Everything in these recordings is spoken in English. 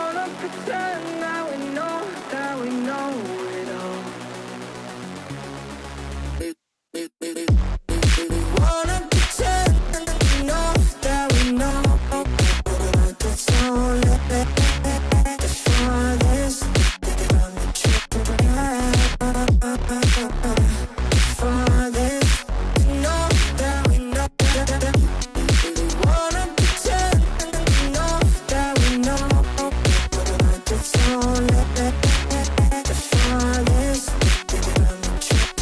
wanna pretend that we know it all. Wanna pretend that we know that's all the farthest from the truth. Farthest, know that we know. Wanna pretend that we know that's all the farthest from the truth.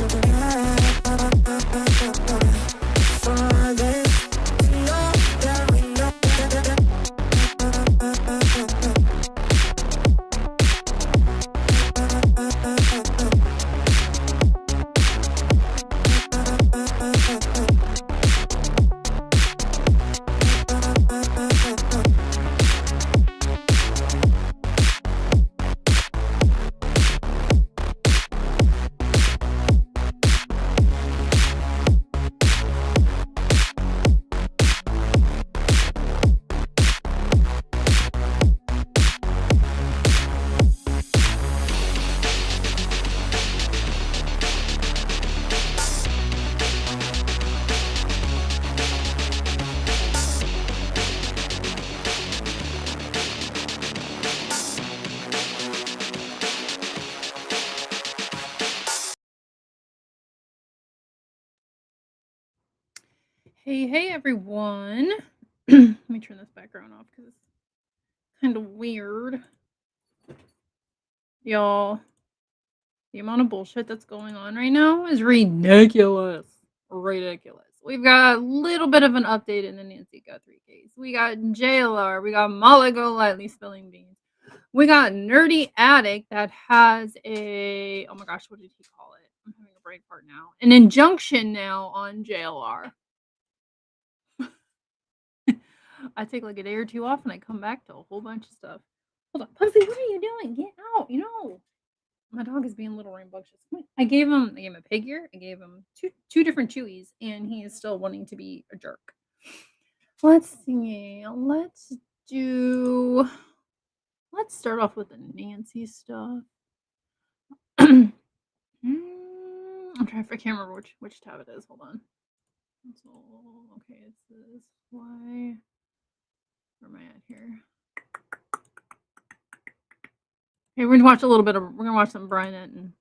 Farthest, know that we know. Hey, everyone. Let me turn this background off because it's kind of weird. Y'all, the amount of bullshit that's going on right now is ridiculous. Ridiculous. We've got a little bit of an update in the Nancy Guthrie case. We got JLR. We got Molly Golightly spilling beans. We got Nerdy Addict that has a, oh my gosh, what did he call it? I'm having a brain fart now. An injunction now on JLR. I take like a day or two off and I come back to a whole bunch of stuff. Hold on, Pussy, what are you doing? Get out, My dog is being a little rambunctious. I gave him a pig ear. I gave him two different chewies, and he is still wanting to be a jerk. Let's see. Let's start off with the Nancy stuff. I'm trying. I can't remember which tab it is. Hold on. Okay, it's this. Why? Where am I at here? Okay, we're gonna watch some Bryant, and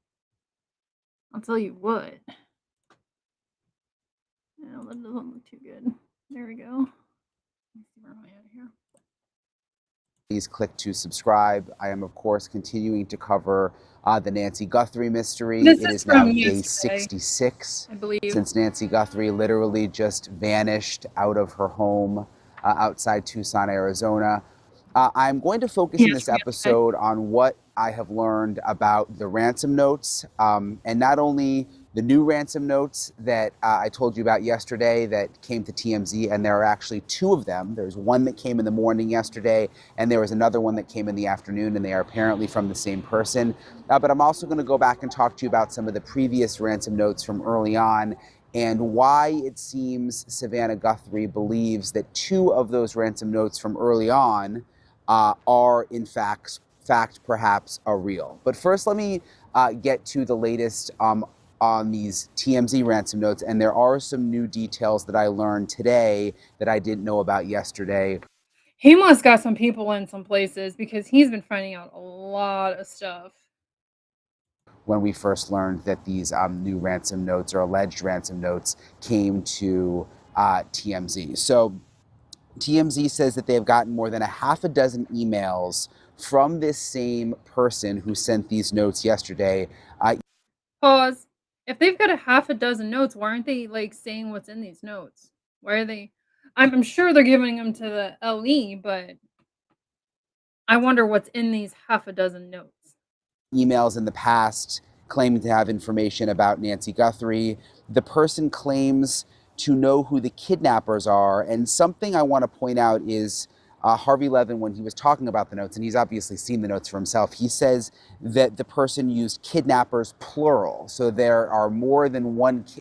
I'll tell you what. No, that doesn't look too good. There we go. Let's see, where am I at here? Please click to subscribe. I am, of course, continuing to cover the Nancy Guthrie mystery. It is now day 66 I believe, since Nancy Guthrie literally just vanished out of her home outside Tucson, Arizona. I'm going to focus in this episode on what I have learned about the ransom notes, and not only the new ransom notes that I told you about yesterday that came to TMZ, and there are actually two of them. There's one that came in the morning yesterday, and there was another one that came in the afternoon, and they are apparently from the same person. But I'm also going to go back and talk to you about some of the previous ransom notes from early on, and why it seems Savannah Guthrie believes that two of those ransom notes from early on are in fact perhaps are real. But first, let me get to the latest on these TMZ ransom notes, and there are some new details that I learned today that I didn't know about yesterday. He must got some people in some places because he's been finding out a lot of stuff. When we first learned that these new ransom notes or alleged ransom notes came to TMZ. So TMZ says that they have gotten more than a half a dozen emails from this same person who sent these notes yesterday. Pause. If they've got a half a dozen notes, why aren't they like saying what's in these notes? Why are they? I'm sure they're giving them to the LE, but I wonder what's in these half a dozen notes. Emails in the past claiming to have information about Nancy Guthrie. The person claims to know who the kidnappers are. And something I want to point out is Harvey Levin, when he was talking about the notes, and he's obviously seen the notes for himself, he says that the person used kidnappers plural. So there are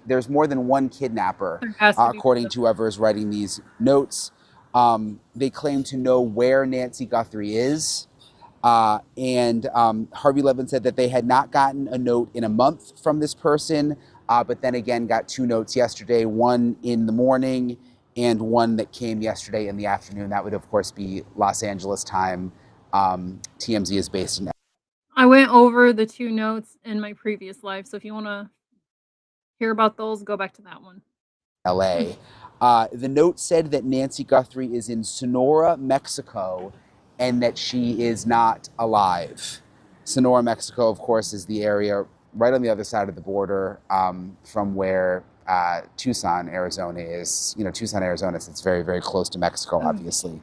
there's more than one kidnapper, according to whoever is writing these notes. They claim to know where Nancy Guthrie is. And Harvey Levin said that they had not gotten a note in a month from this person, but then again got 2 notes yesterday, one in the morning and one that came yesterday in the afternoon. That would, of course, be Los Angeles time. TMZ is based in I went over the 2 notes in my previous life, so if you wanna hear about those, go back to that one. LA. The note said that Nancy Guthrie is in Sonora, Mexico, and that she is not alive. Sonora, Mexico, of course, is the area right on the other side of the border from where Tucson, Arizona is. You know, Tucson, Arizona, so it's very, very close to Mexico, obviously.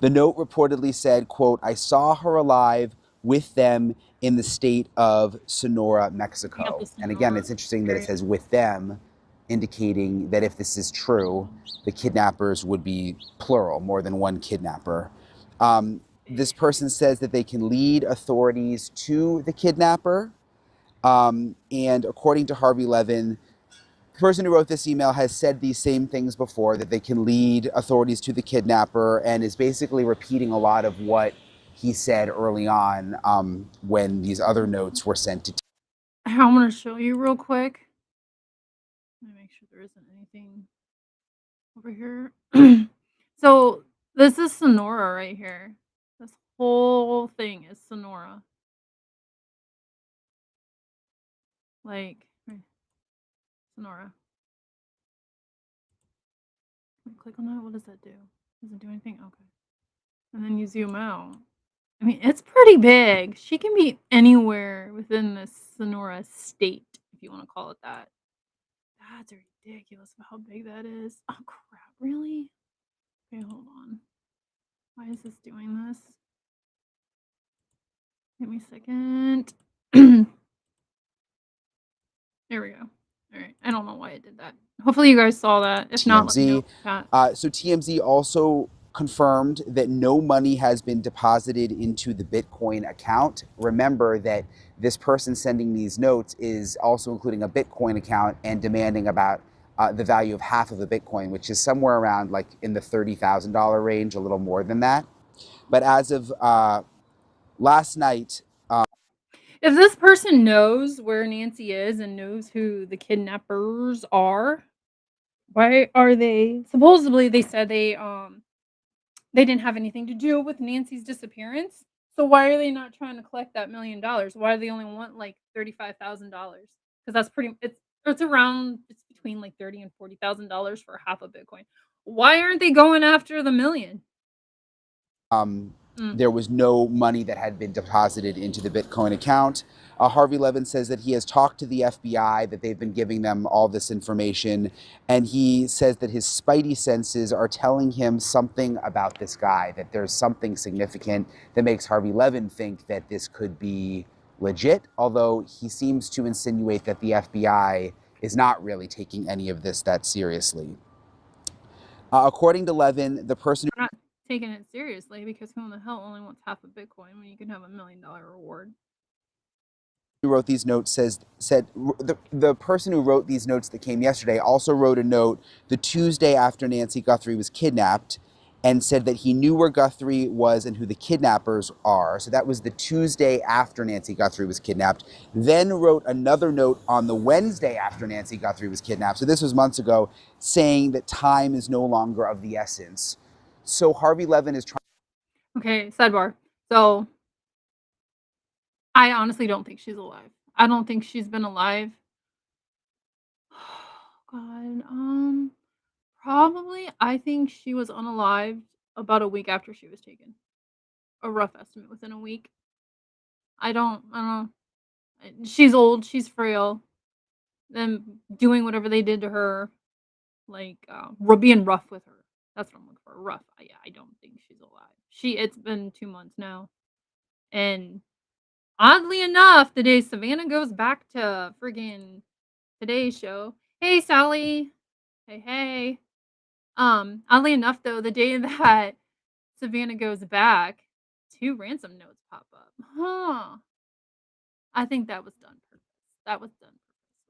The note reportedly said, quote, I saw her alive with them in the state of Sonora, Mexico. And again, it's interesting that it says with them, indicating that if this is true, the kidnappers would be plural, more than one kidnapper. This person says that they can lead authorities to the kidnapper. And according to Harvey Levin, the person who wrote this email has said these same things before, that they can lead authorities to the kidnapper, and is basically repeating a lot of what he said early on when these other notes were sent to. I'm gonna show you real quick. Let me make sure there isn't anything over here. So, this is Sonora right here. This whole thing is Sonora. Like, Sonora. Click on that, what does that do? Does it do anything? Okay. And then you zoom out. I mean, it's pretty big. She can be anywhere within this Sonora state, if you wanna call it that. That's ridiculous how big that is. Oh, crap, really? Okay, hold on. Why is this doing this? Give me a second. There we go. Alright, I don't know why it did that. Hopefully you guys saw that. If not, let me know in the chat. So TMZ also confirmed that no money has been deposited into the Bitcoin account. Remember that this person sending these notes is also including a Bitcoin account and demanding about the value of half of a Bitcoin, which is somewhere around like in the $30,000 range, a little more than that. But as of last night, If this person knows where Nancy is and knows who the kidnappers are, why are they supposedly they said they didn't have anything to do with Nancy's disappearance. So why are they not trying to collect that $1,000,000? Why do they only want like $35,000? Because that's it's between like $30 and $40,000 for half a Bitcoin. Why aren't they going after the million? there was no money that had been deposited into the Bitcoin account. Harvey Levin says that he has talked to the FBI, that they've been giving them all this information, and he says that his spidey senses are telling him something about this guy, that there's something significant that makes Harvey Levin think that this could be legit, although he seems to insinuate that the FBI is not really taking any of this that seriously. According to Levin, the person We're not taking it seriously because who in the hell only wants half a Bitcoin when you can have $1,000,000 reward? who wrote these notes said the person who wrote these notes that came yesterday also wrote a note the Tuesday after Nancy Guthrie was kidnapped and said that he knew where Guthrie was and who the kidnappers are. So that was the Tuesday after Nancy Guthrie was kidnapped. Then wrote another note on the Wednesday after Nancy Guthrie was kidnapped. So this was months ago, saying that time is no longer of the essence. So Harvey Levin is trying. Okay, sidebar. So I honestly don't think she's alive. I don't think she's been alive. God, probably I think she was unalived about a week after she was taken. A rough estimate within a week. I don't know. She's old, she's frail. Them doing whatever they did to her, like, being rough with her. That's what I'm looking for. Rough. Yeah, I don't think she's alive. It's been 2 months now, and oddly enough, the day Savannah goes back to friggin' Today's Show. Hey, Sally. Hey, hey. Oddly enough, though, the day that Savannah goes back, 2 ransom notes pop up. Huh. I think that was done purpose. That was done.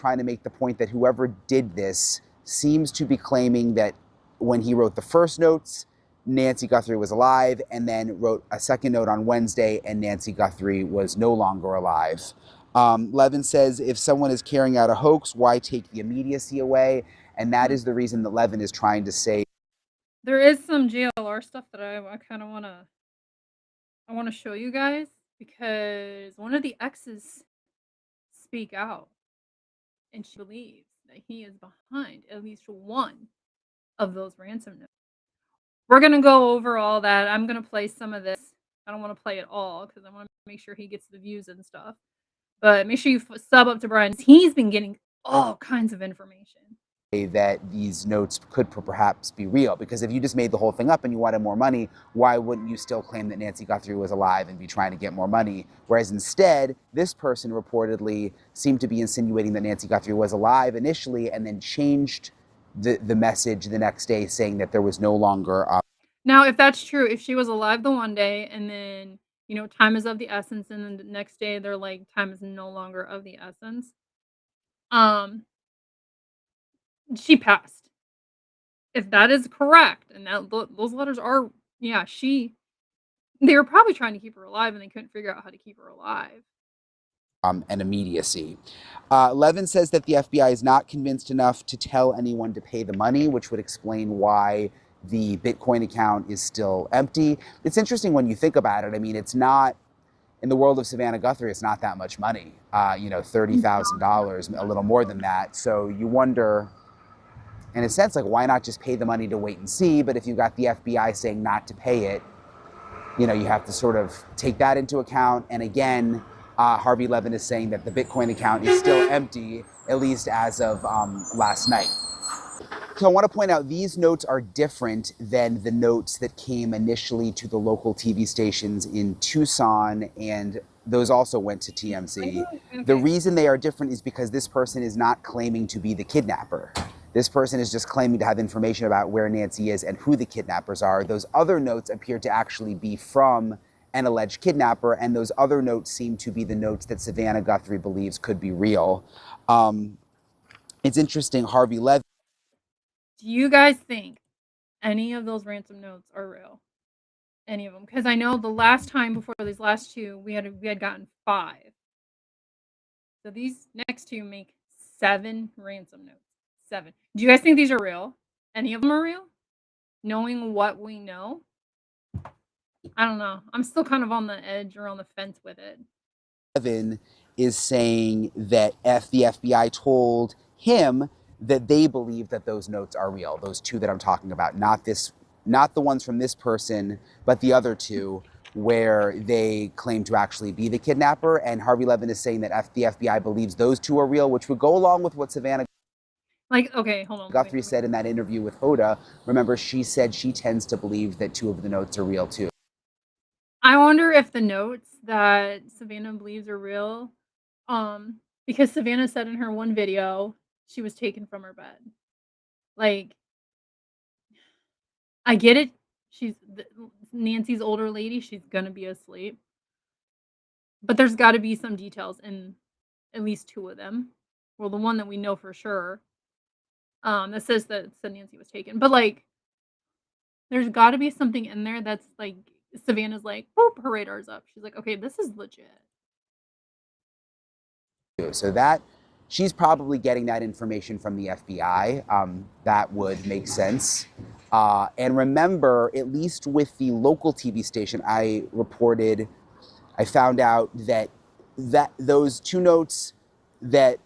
Trying to make the point that whoever did this seems to be claiming that when he wrote the first notes, Nancy Guthrie was alive, and then wrote a second note on Wednesday, and Nancy Guthrie was no longer alive. Levin says, if someone is carrying out a hoax, why take the immediacy away? And that is the reason that Levin is trying to say. There is some JLR stuff that I kind of want to show you guys, because one of the exes speak out, and she believes that he is behind at least one of those ransom notes. We're gonna go over all that. I'm gonna play some of this. I don't want to play it all because I want to make sure he gets the views and stuff. But make sure you sub up to Brian. He's been getting all kinds of information. That these notes could perhaps be real, because if you just made the whole thing up and you wanted more money, why wouldn't you still claim that Nancy Guthrie was alive and be trying to get more money? Whereas instead, this person reportedly seemed to be insinuating that Nancy Guthrie was alive initially, and then changed the message the next day, saying that there was no longer Now, if that's true, if she was alive the one day and then, time is of the essence, and then the next day they're like, time is no longer of the essence, um, she passed. If that is correct, and those letters are, yeah, they were probably trying to keep her alive and they couldn't figure out how to keep her alive. And immediacy. Levin says that the FBI is not convinced enough to tell anyone to pay the money, which would explain why the Bitcoin account is still empty. It's interesting when you think about it. I mean, it's not, in the world of Savannah Guthrie, it's not that much money, $30,000, a little more than that. So you wonder, in a sense, like, why not just pay the money to wait and see? But if you've got the FBI saying not to pay it, you have to sort of take that into account. And again, Harvey Levin is saying that the Bitcoin account is still empty, at least as of last night. So I want to point out, these notes are different than the notes that came initially to the local TV stations in Tucson, and those also went to TMZ. Okay. The reason they are different is because this person is not claiming to be the kidnapper. This person is just claiming to have information about where Nancy is and who the kidnappers are. Those other notes appear to actually be from an alleged kidnapper, and those other notes seem to be the notes that Savannah Guthrie believes could be real. It's interesting, Harvey Levin. Do you guys think any of those ransom notes are real? Any of them? Because I know the last time before these last two, we had gotten 5. So these next two make 7 ransom notes. 7. Do you guys think these are real? Any of them are real? Knowing what we know? I don't know. I'm still kind of on the edge or on the fence with it. Levin is saying that the FBI told him that they believe that those notes are real. Those 2 that I'm talking about, not the ones from this person, but the other 2 where they claim to actually be the kidnapper. And Harvey Levin is saying that the FBI believes those 2 are real, which would go along with what Savannah Okay, hold on. Guthrie said in that interview with Hoda. Remember, she said she tends to believe that 2 of the notes are real too. I wonder if the notes that Savannah believes are real, because Savannah said in her one video she was taken from her bed. Like, I get it. Nancy's older lady. She's gonna be asleep, but there's got to be some details in at least 2 of them. Well, the one that we know for sure, that says that Nancy was taken. But like, there's got to be something in there that's like Savannah's like, "Boop, her radar's up." She's like, "Okay, this is legit." So that she's probably getting that information from the FBI. That would make sense. And remember, at least with the local TV station, I found out that those 2 notes that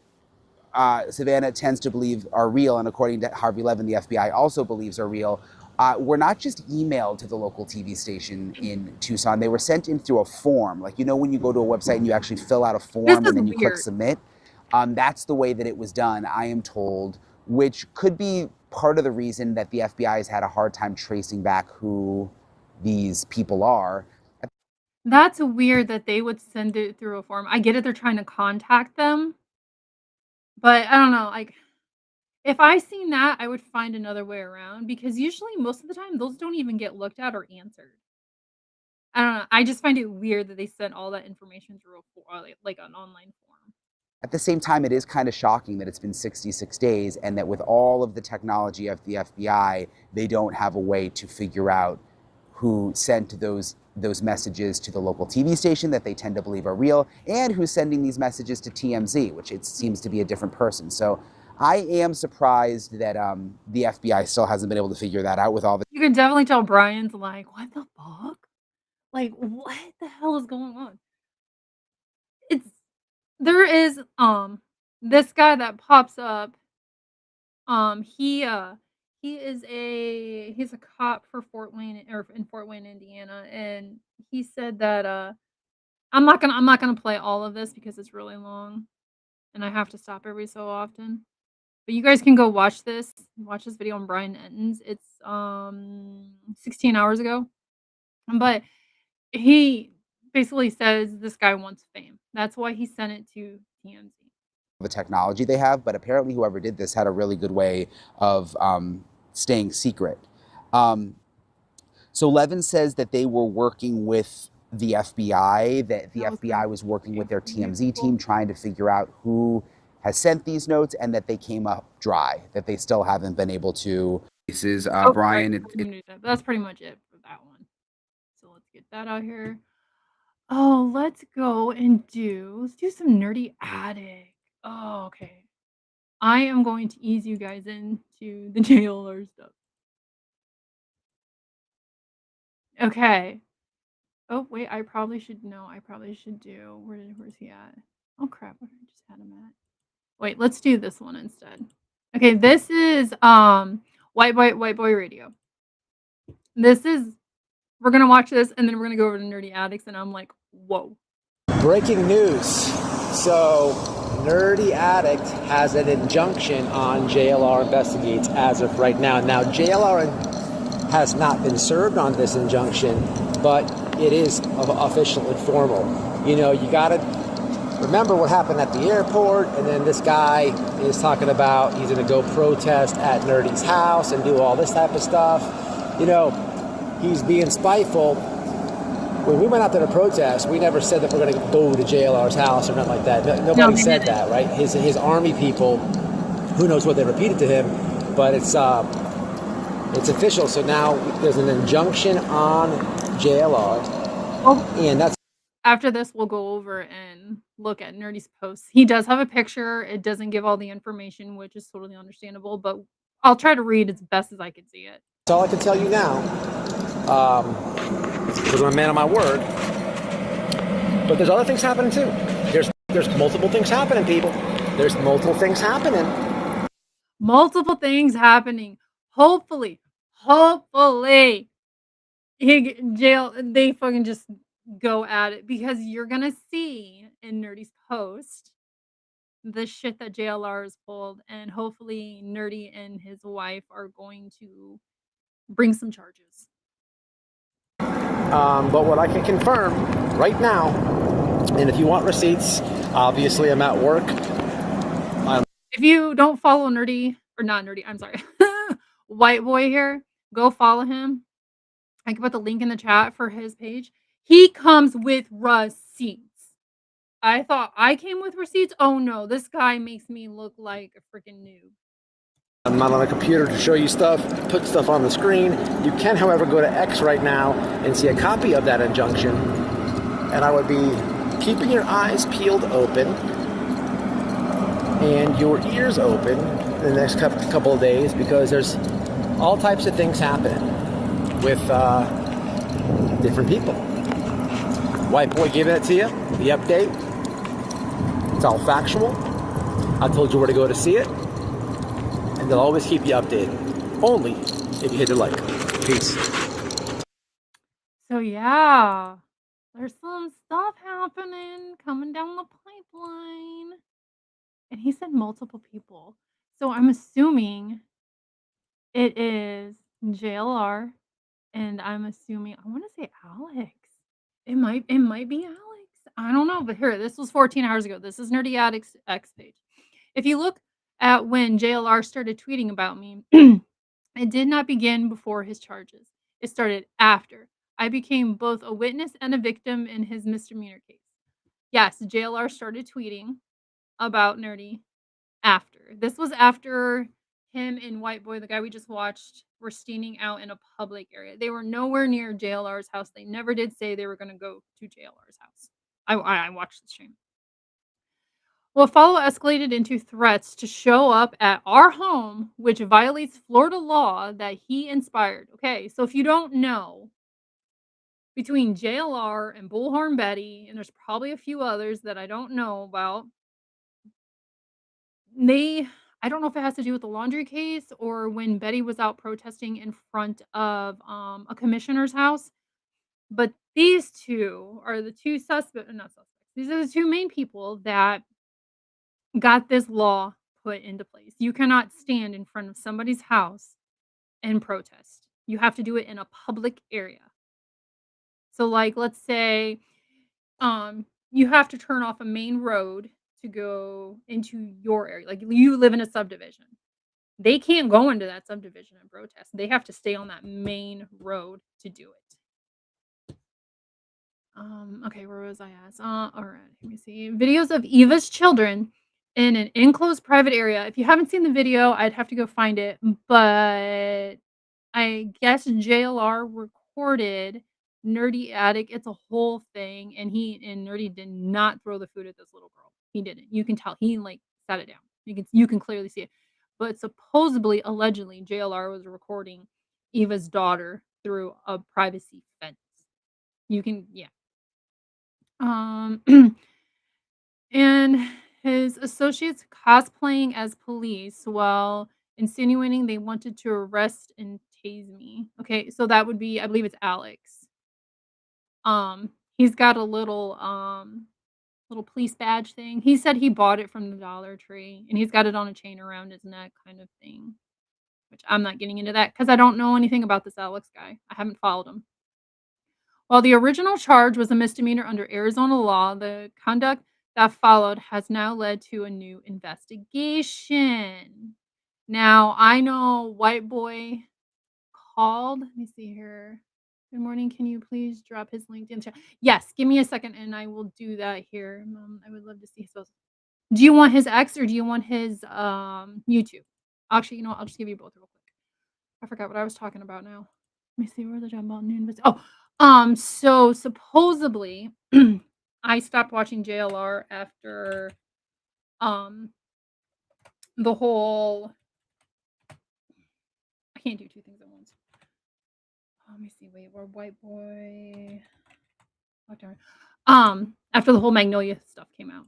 Savannah tends to believe are real, and according to Harvey Levin, the FBI also believes are real, were not just emailed to the local TV station in Tucson. They were sent in through a form. Like, when you go to a website and you actually fill out a form and then you click submit. That's the way that it was done, I am told, which could be part of the reason that the FBI has had a hard time tracing back who these people are. That's weird that they would send it through a form. I get it, they're trying to contact them, but I don't know, like, if I seen that, I would find another way around, because usually most of the time those don't even get looked at or answered. I don't know. I just find it weird that they sent all that information through like an online form. At the same time, it is kind of shocking that it's been 66 days and that with all of the technology of the FBI, they don't have a way to figure out who sent those messages to the local TV station that they tend to believe are real, and who's sending these messages to TMZ, which it seems to be a different person. So I am surprised that the FBI still hasn't been able to figure that out with all the. You can definitely tell Brian's like, "What the fuck? Like, what the hell is going on?" It's there is, this guy that pops up, he, he's a cop for Fort Wayne or in Fort Wayne, Indiana, and he said that, I'm not gonna play all of this because it's really long, and I have to stop every so often. But you guys can go watch this video on Brian Enton's. It's, 16 hours ago. But he basically says this guy wants fame. That's why he sent it to TMZ. The technology they have, but apparently whoever did this had a really good way of staying secret. So Levin says that they were working with the FBI, that the FBI was working with their TMZ team trying to figure out who has sent these notes, and that they came up dry, that they still haven't been able to. This is Brian. That's pretty much it for that one. So let's get that out here. Oh, let's do some nerdy attic. Oh, okay. I am going to ease you guys into the JLR stuff. Okay. Oh, wait, I probably should do where's he at? Oh crap, where did I just had him at? Wait, let's do this one instead. Okay, this is White Boy Radio. We're gonna watch this and then we're gonna go over to Nerdy Addicts and I'm like, whoa. Breaking news. So, Nerdy Addict has an injunction on JLR Investigates as of right now. Now, JLR has not been served on this injunction, but it is official and formal. You know, you gotta remember what happened at the airport, and then this guy is talking about he's gonna go protest at Nerdy's house and do all this type of stuff. You know, he's being spiteful. When we went out there to protest, we never said that we're going to go to JLR's house or nothing like that. Nobody said that, right? His army people, who knows what they repeated to him, but it's official. So now there's an injunction on JLR, and that's. After this, we'll go over and look at Nerdy's posts. He does have a picture. It doesn't give all the information, which is totally understandable, but I'll try to read as best as I can see it. That's all I can tell you now. Because I'm a man of my word. But there's other things happening too. There's multiple things happening, people. There's multiple things happening. Multiple things happening. Hopefully, they fucking just go at it, because you're gonna see in Nerdy's post the shit that JLR has pulled, and hopefully Nerdy and his wife are going to bring some charges. But what I can confirm right now, and if you want receipts, obviously I'm at work. If you don't follow Nerdy, or not Nerdy, I'm sorry, White Boy here, go follow him. I can put the link in the chat for his page. He comes with receipts. I thought I came with receipts. Oh no, this guy makes me look like a freaking noob. I'm not on a computer to show you stuff, put stuff on the screen. You can, however, go to X right now and see a copy of that injunction. And I would be keeping your eyes peeled open and your ears open in the next couple of days, because there's all types of things happening with different people. White Boy giving it to you, the update. It's all factual. I told you where to go to see it. And they'll always keep you updated. Only if you hit the like. Peace. So yeah, there's some stuff happening coming down the pipeline. And he said multiple people. So I'm assuming it is JLR, and I'm assuming, I want to say Alex. It might be Alex. I don't know, but here, this was 14 hours ago. This is Nerdy Addicts X page. If you look at when JLR started tweeting about me, it did not begin before his charges. It started after. I became both a witness and a victim in his misdemeanor case. Yes, JLR started tweeting about Nerdy after. This was after him and White Boy, the guy we just watched, were standing out in a public area. They were nowhere near JLR's house. They never did say they were gonna go to JLR's house. I watched the stream. Well, follow escalated into threats to show up at our home, which violates Florida law that he inspired. Okay, so if you don't know, between JLR and Bullhorn Betty, and there's probably a few others that I don't know about, they I don't know if it has to do with the laundry case or when Betty was out protesting in front of a commissioner's house, but these two are the two suspects, not suspects. These are the two main people that got this law put into place. You cannot stand in front of somebody's house and protest. You have to do it in a public area. So like let's say you have to turn off a main road to go into your area. Like you live in a subdivision. They can't go into that subdivision and protest. They have to stay on that main road to do it. Okay, where was I at? All right, let me see. Videos of Eva's children in an enclosed private area. If you haven't seen the video, I'd have to go find it, but I guess JLR recorded Nerdy Attic. It's a whole thing, and Nerdy did not throw the food at this little girl. He didn't. You can tell. He like sat it down. You can clearly see it. But supposedly, allegedly, JLR was recording Eva's daughter through a privacy fence. You can, yeah. Um, and his associates cosplaying as police while insinuating they wanted to arrest and tase me. Okay, so that would be, I believe it's Alex. He's got a little police badge thing. He said he bought it from the Dollar Tree and he's got it on a chain around his neck kind of thing. Which I'm not getting into that because I don't know anything about this Alex guy. I haven't followed him. While the original charge was a misdemeanor under Arizona law, the conduct that followed has now led to a new investigation. Now, I know White Boy called. Let me see here. Good morning. Can you please drop his LinkedIn chat? Yes, give me a second and I will do that here. I would love to see his post. Do you want his X or do you want his YouTube? Actually, you know what? I'll just give you both real quick. I forgot what I was talking about now. Let me see where the job about noon. So supposedly I stopped watching JLR after the whole I can't do two things at once. Let me see. Wait, where White Boy after the whole Magnolia stuff came out.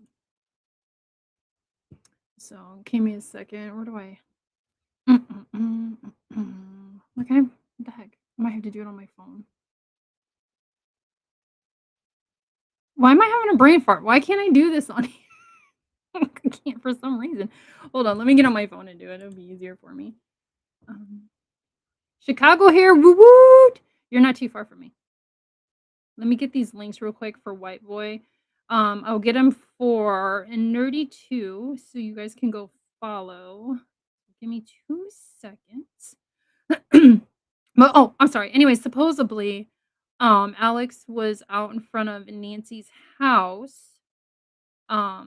So give me a second. Where do I okay, what the heck? I might have to do it on my phone. Why am I having a brain fart? Why can't I do this on here? I can't for some reason. Hold on, let me get on my phone and do it. It'll be easier for me. Chicago here, woo woot! You're not too far from me. Let me get these links real quick for White Boy. I'll get them for Nerdy 2, so you guys can go follow. Give me 2 seconds. But I'm sorry. Anyway, supposedly, Alex was out in front of Nancy's house. Why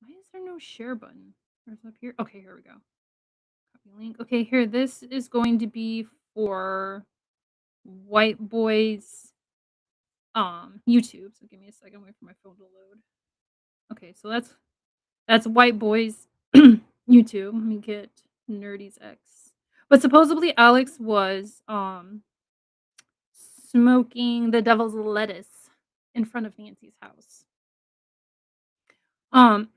is there no share button? Where's up here? Okay, here we go. Copy link. Okay, here. This is going to be for White Boy's YouTube. So give me a second. Wait for my phone to load. Okay, so that's White Boy's YouTube. Let me get Nerdy's X. But supposedly Alex was smoking the devil's lettuce in front of Nancy's house. On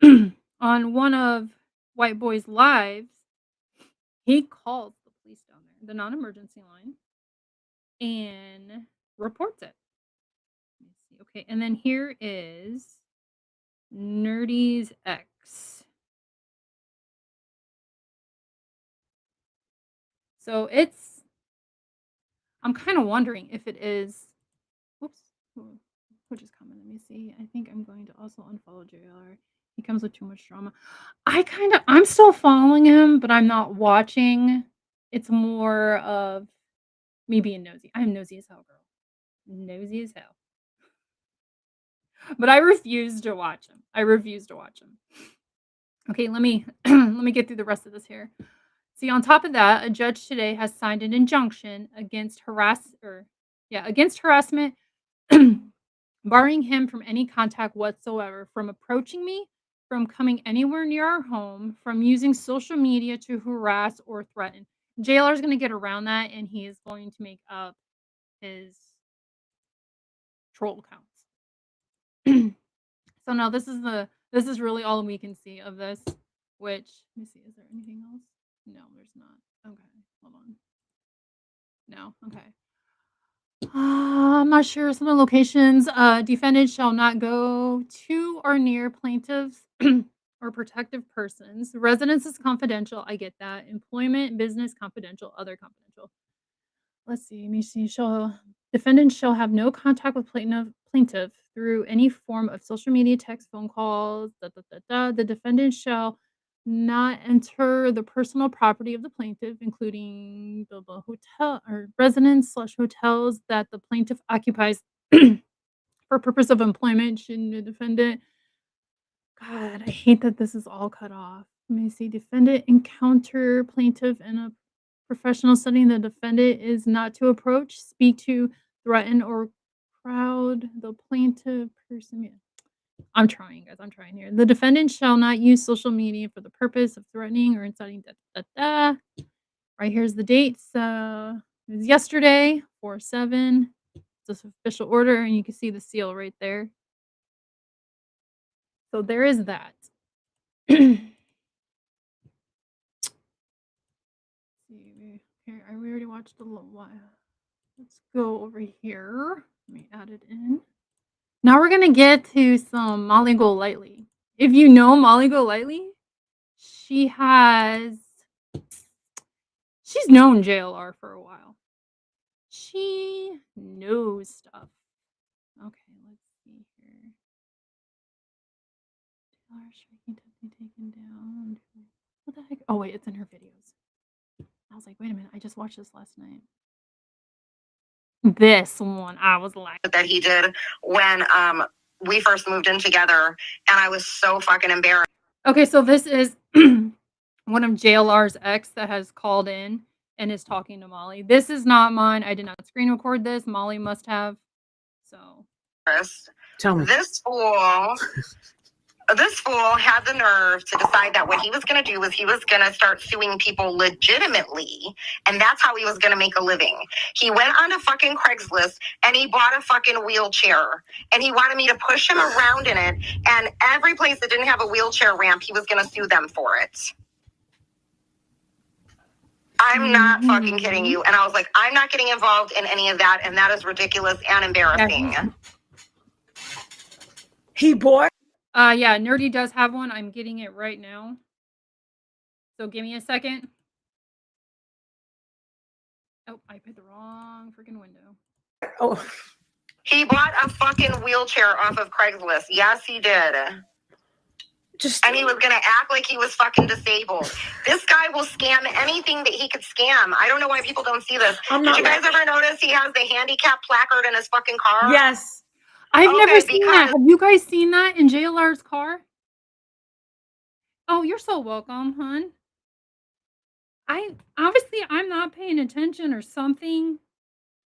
one of White Boy's lives, he calls the police down there, the non-emergency line, and reports it. Let me see. Okay, and then here is Nerdy's X. So I'm kind of wondering if it is. Oops. Who just commented? Let me see. I think I'm going to also unfollow JLR. He comes with too much drama. I'm still following him, but I'm not watching. It's more of me being nosy. I'm nosy as hell, girl. Nosy as hell. But I refuse to watch him. Okay, let me let me get through the rest of this here. See, on top of that, a judge today has signed an injunction against harassment, barring him from any contact whatsoever, from approaching me, from coming anywhere near our home, from using social media to harass or threaten. JLR is going to get around that, and he is going to make up his troll accounts. So now this is really all we can see of this. Which let me see, is there anything else? No, there's not. Okay, hold on. No, okay. I'm not sure. Some of the locations, defendants shall not go to or near plaintiffs or protective persons. Residence is confidential. I get that. Employment, business, confidential, other confidential. Let's see. Let me see. Defendants shall have no contact with plaintiff through any form of social media, text, phone calls. The defendant shall not enter the personal property of the plaintiff, including the hotel or residence/hotels that the plaintiff occupies for purpose of employment. Shouldn't the defendant? God, I hate that this is all cut off. Let me see. Defendant encounter plaintiff in a professional setting. The defendant is not to approach, speak to, threaten, or crowd the plaintiff person. Yeah. I'm trying, guys. I'm trying here. The defendant shall not use social media for the purpose of threatening or inciting. Right here's the dates. It was yesterday, 4/7. It's an official order, and you can see the seal right there. So there is that. See, here, we already watched a little while. Let's go over here. Let me add it in. Now we're gonna get to some Molly Golightly. If you know Molly Golightly, she's known JLR for a while. She knows stuff. Okay, let's see here. JLR striking to be taken down. What the heck? Oh wait, it's in her videos. I was like, wait a minute, I just watched this last night. This one, I was like, that he did when we first moved in together, and I was so fucking embarrassed. Okay, so this is one of JLR's ex that has called in and is talking to Molly. This is not mine. I did not screen record this. Molly must have. So Tell me. This fool had the nerve to decide that what he was going to do was he was going to start suing people legitimately, and that's how he was going to make a living. He went on to fucking Craigslist, and he bought a fucking wheelchair, and he wanted me to push him around in it, and every place that didn't have a wheelchair ramp, he was going to sue them for it. I'm not fucking kidding you. And I was like, I'm not getting involved in any of that, and that is ridiculous and embarrassing. He bought. Yeah, Nerdy does have one. I'm getting it right now. So give me a second. Oh, I put the wrong freaking window. Oh, He bought a fucking wheelchair off of Craigslist. Yes, he did. And he was going to act like he was fucking disabled. This guy will scam anything that he could scam. I don't know why people don't see this. Did you guys ever notice he has the handicap placard in his fucking car? yes. I've never seen that. Have you guys seen that in JLR's car? Oh, you're so welcome, hon. I'm not paying attention or something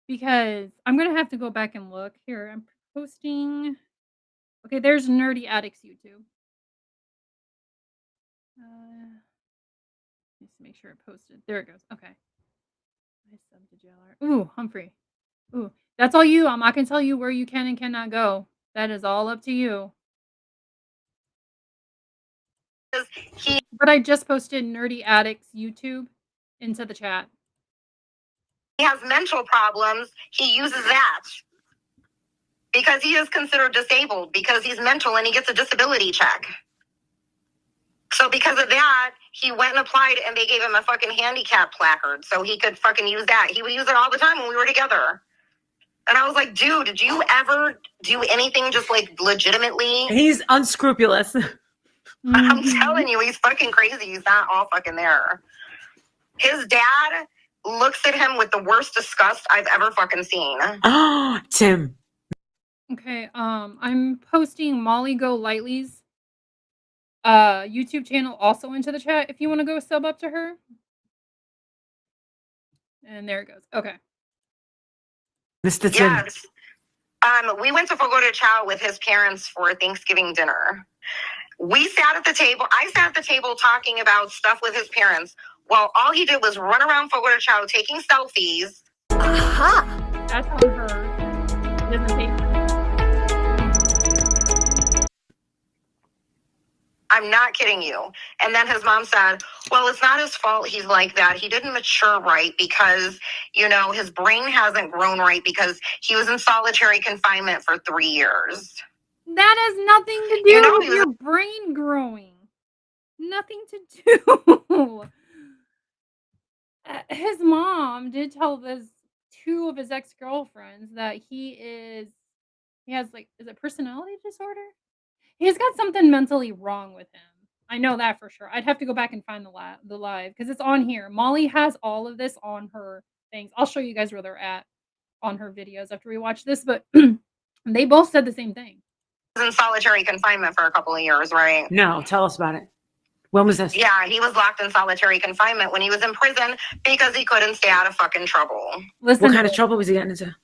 because I'm gonna have to go back and look. Here, I'm posting. Okay, there's Nerdy Addicts YouTube. Just to make sure it posted. There it goes. Okay. I subbed to JLR. Ooh, Humphrey. Ooh, that's all you. I'm not gonna tell you where you can and cannot go. That is all up to you. But I just posted Nerdy Addicts YouTube into the chat. He has mental problems. He uses that because he is considered disabled because he's mental and he gets a disability check. So because of that, he went and applied and they gave him a fucking handicap placard so he could fucking use that. He would use it all the time when we were together. And I was like, dude, did you ever do anything just like legitimately? He's unscrupulous. I'm telling you, he's fucking crazy. He's not all fucking there. His dad looks at him with the worst disgust I've ever fucking seen. Oh, Tim. Okay, I'm posting Molly Golightly's YouTube channel also into the chat if you want to go sub up to her. And there it goes. Okay. Mr. Tim. Yes. We went to Fogo de Chao with his parents for Thanksgiving dinner. We sat at the table. I sat at the table talking about stuff with his parents. Well, all he did was run around Fogo de Chao taking selfies. That's on her. He doesn't take I'm not kidding you. And then his mom said, well, it's not his fault he's like that. He didn't mature right because, his brain hasn't grown right because he was in solitary confinement for 3 years. That has nothing to do with your brain growing. Nothing to do. His mom did tell two of his ex-girlfriends that he has is it personality disorder? He's got something mentally wrong with him. I know that for sure. I'd have to go back and find the live because it's on here. Molly has all of this on her things. I'll show you guys where they're at on her videos after we watch this, but they both said the same thing. He was in solitary confinement for a couple of years, right? No, tell us about it. When was this? Yeah, he was locked in solitary confinement when he was in prison because he couldn't stay out of fucking trouble. Listen, What kind of trouble was he getting into?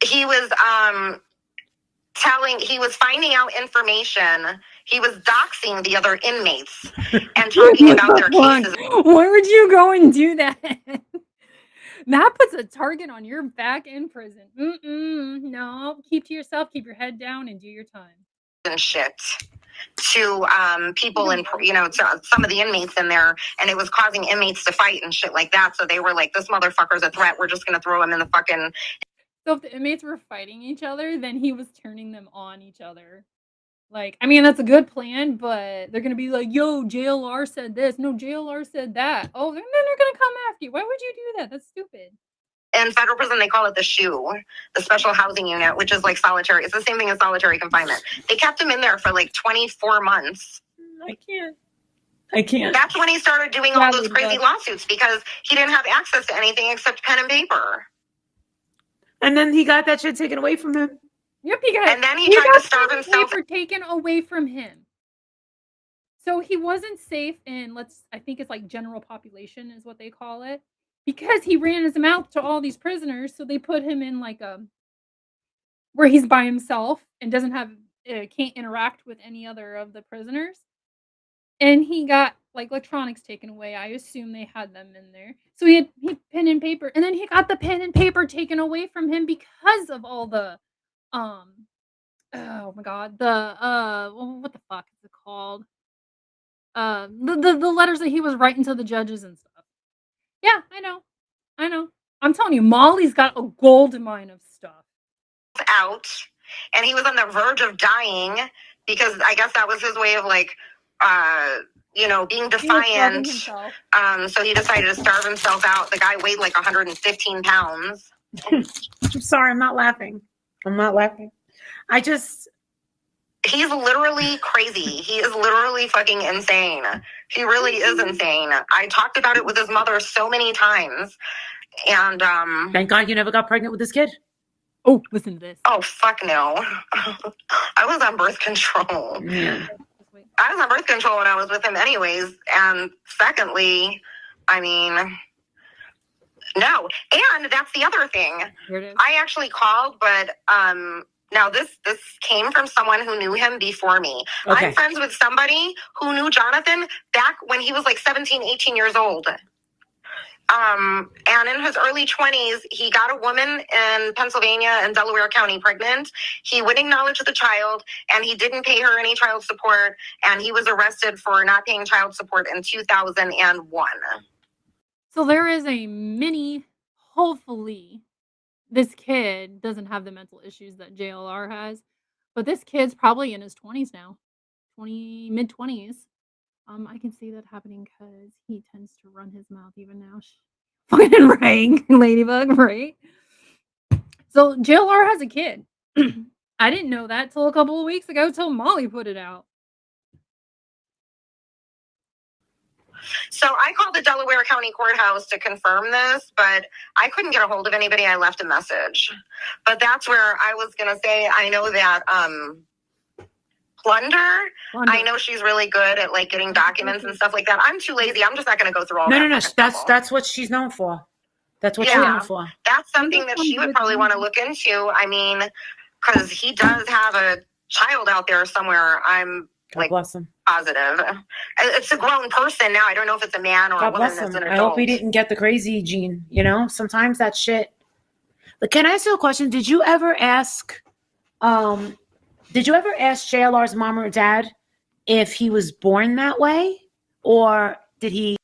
He was he was finding out information. He was doxing the other inmates and talking about their cases. Why would you go and do that? That puts a target on your back in prison. No, keep to yourself, keep your head down, and do your time. And shit to people and to some of the inmates in there, and it was causing inmates to fight and shit like that. So they were like, "This motherfucker's a threat. We're just gonna throw him in the fucking." So if the inmates were fighting each other, then he was turning them on each other. Like, I mean, that's a good plan, but they're gonna be like, "Yo, JLR said this. No, JLR said that." Oh, then they're gonna come after you. Why would you do that? That's stupid. In federal prison, they call it the SHU, the Special Housing Unit, which is like solitary. It's the same thing as solitary confinement. They kept him in there for like 24 months. I can't. That's when he started doing all those crazy lawsuits because he didn't have access to anything except pen and paper. And then he got that shit taken away from him. Yep, he got. And then he tried to starve himself. Paper taken away from him. So he wasn't safe in I think it's like general population is what they call it, because he ran his mouth to all these prisoners. So they put him in like where he's by himself and doesn't have can't interact with any other of the prisoners. And he got like electronics taken away. I assume they had them in there. So he had pen and paper, and then he got the pen and paper taken away from him because of all the oh my god, the what the fuck is it called? The letters that he was writing to the judges and stuff. Yeah, I know. I'm telling you, Molly's got a gold mine of stuff. Out, and he was on the verge of dying because I guess that was his way of like being defiant. So he decided to starve himself out. The guy weighed like 115 pounds. I'm sorry, I'm not laughing. He's literally crazy. He is literally fucking insane. He really is insane. I talked about it with his mother so many times. And thank God you never got pregnant with this kid. Oh, listen to this. Oh, fuck no. I was on birth control. Yeah. I was on birth control when I was with him anyways. And secondly, I mean, no. And that's the other thing. Here it is. I actually called, but now this came from someone who knew him before me. Okay. I'm friends with somebody who knew Jonathan back when he was like 17, 18 years old. And in his early 20s, he got a woman in Pennsylvania and Delaware County pregnant. He would acknowledge the child, and he didn't pay her any child support, and he was arrested for not paying child support in 2001. So there is hopefully, this kid doesn't have the mental issues that JLR has, but this kid's probably in his 20s now, mid-20s. I can see that happening because he tends to run his mouth even now. Fucking right, Ladybug, right? So JLR has a kid. I didn't know that till a couple of weeks ago, till Molly put it out. So I called the Delaware County Courthouse to confirm this, but I couldn't get a hold of anybody. I left a message. But that's where I was going to say, I know that Plunder, I know she's really good at like getting documents and stuff like that. I'm too lazy. I'm just not going to go through all that. No. That's what she's known for. That's what Yeah. treatment for. That's something that she would probably want to look into. I mean, because he does have a child out there somewhere. I'm God like bless him. positive. It's a grown person now. I don't know if it's a man or a God woman bless that's him. an I hope adult. he didn't get the crazy gene. You know, sometimes that shit. But can I ask you a question? Did you ever ask JLR's mom or dad if he was born that way, or did he?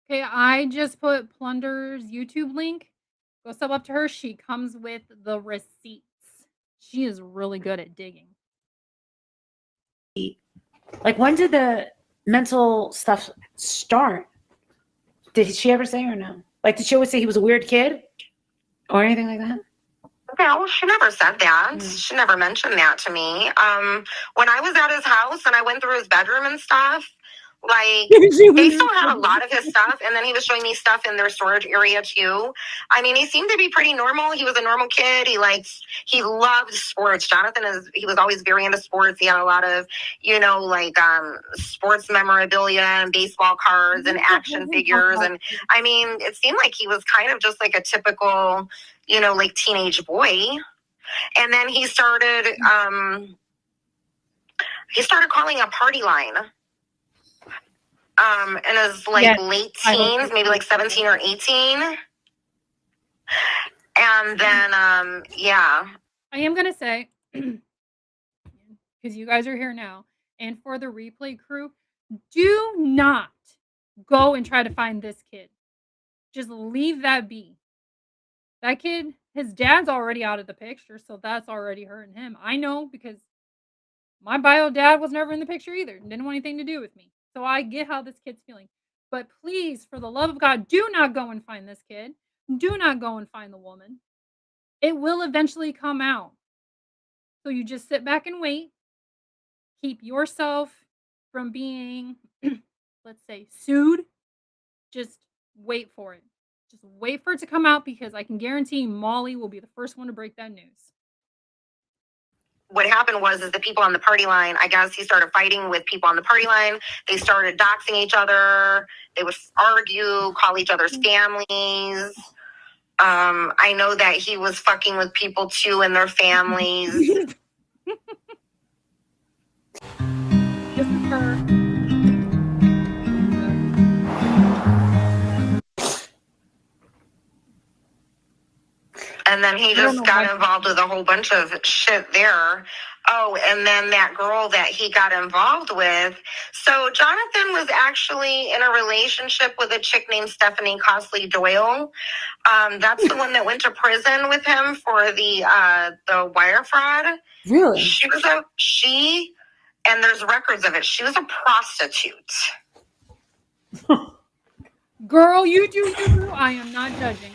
Okay, I just put Plunder's YouTube link. Go sub up to her. She comes with the receipts. She is really good at digging. Like, when did the mental stuff start? Did she ever say or no? Like, did she always say he was a weird kid or anything like that? Well, she never said that. Mm. She never mentioned that to me. When I was at his house and I went through his bedroom and stuff, like they still had a lot of his stuff, and then he was showing me stuff in their storage area too. I mean, he seemed to be pretty normal. He was a normal kid. He loved sports. He was always very into sports. He had a lot of, like sports memorabilia and baseball cards and action figures. And I mean, it seemed like he was kind of just like a typical, like teenage boy. And then he started calling a party line. In his late teens, maybe like 17 or 18. And then, yeah. I am going to say, because you guys are here now, and for the replay crew, do not go and try to find this kid. Just leave that be. That kid, his dad's already out of the picture, so that's already hurting him. I know, because my bio dad was never in the picture either. Didn't want anything to do with me. So I get how this kid's feeling. But please, for the love of God, do not go and find this kid. Do not go and find the woman. It will eventually come out. So you just sit back and wait. Keep yourself from being, let's say, sued. Just wait for it. Just wait for it to come out, because I can guarantee Molly will be the first one to break that news. What happened was the people on the party line, I guess he started fighting with people on the party line. They started doxing each other. They would argue, call each other's families. I know that he was fucking with people too and their families. This is her. And then he just got involved with a whole bunch of shit there. Oh, and then that girl that he got involved with. So Jonathan was actually in a relationship with a chick named Stephanie Costley Doyle. That's the one that went to prison with him for the wire fraud. Really? And there's records of it. She was a prostitute. Girl, you do. I am not judging.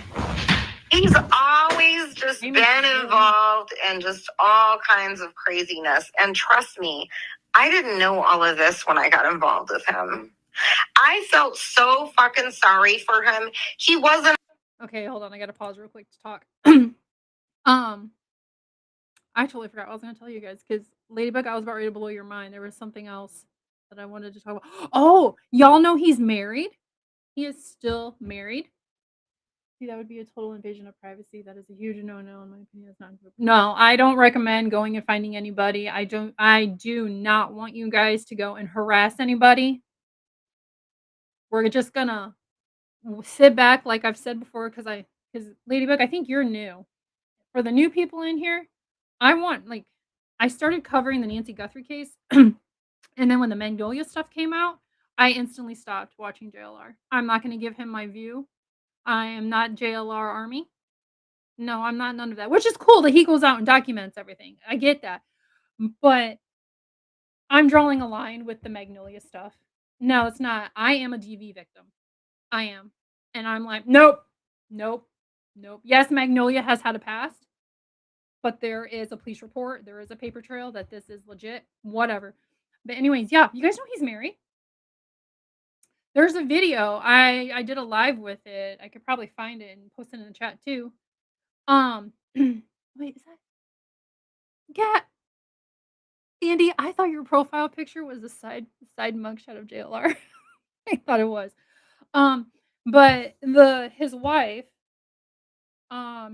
He's always just been involved in just all kinds of craziness. And trust me, I didn't know all of this when I got involved with him. I felt so fucking sorry for him. He wasn't. Okay, hold on. I gotta pause real quick to talk. I totally forgot what I was gonna tell you guys, because Ladybug, I was about ready to blow your mind. There was something else that I wanted to talk about. Oh, y'all know he's married? He is still married. See, that would be a total invasion of privacy. That is a huge no-no in my opinion. It's not good. No, I don't recommend going and finding anybody. I do not want you guys to go and harass anybody. We're just gonna sit back, like I've said before, because Ladybug, I think you're new. For the new people in here, I started covering the Nancy Guthrie case, and then when the Magnolia stuff came out, I instantly stopped watching JLR. I'm not going to give him my view. I am not JLR Army. No, I'm not none of that, which is cool that he goes out and documents everything. I get that. But I'm drawing a line with the Magnolia stuff. No, it's not. I am a DV victim. I am. And I'm like, nope. Yes, Magnolia has had a past, but there is a police report. There is a paper trail that this is legit. Whatever. But anyways, yeah, you guys know he's married. There's a video. I did a live with it. I could probably find it and post it in the chat too. Wait, is that? Yeah. Andy, I thought your profile picture was a side mugshot of JLR. I thought it was. But his wife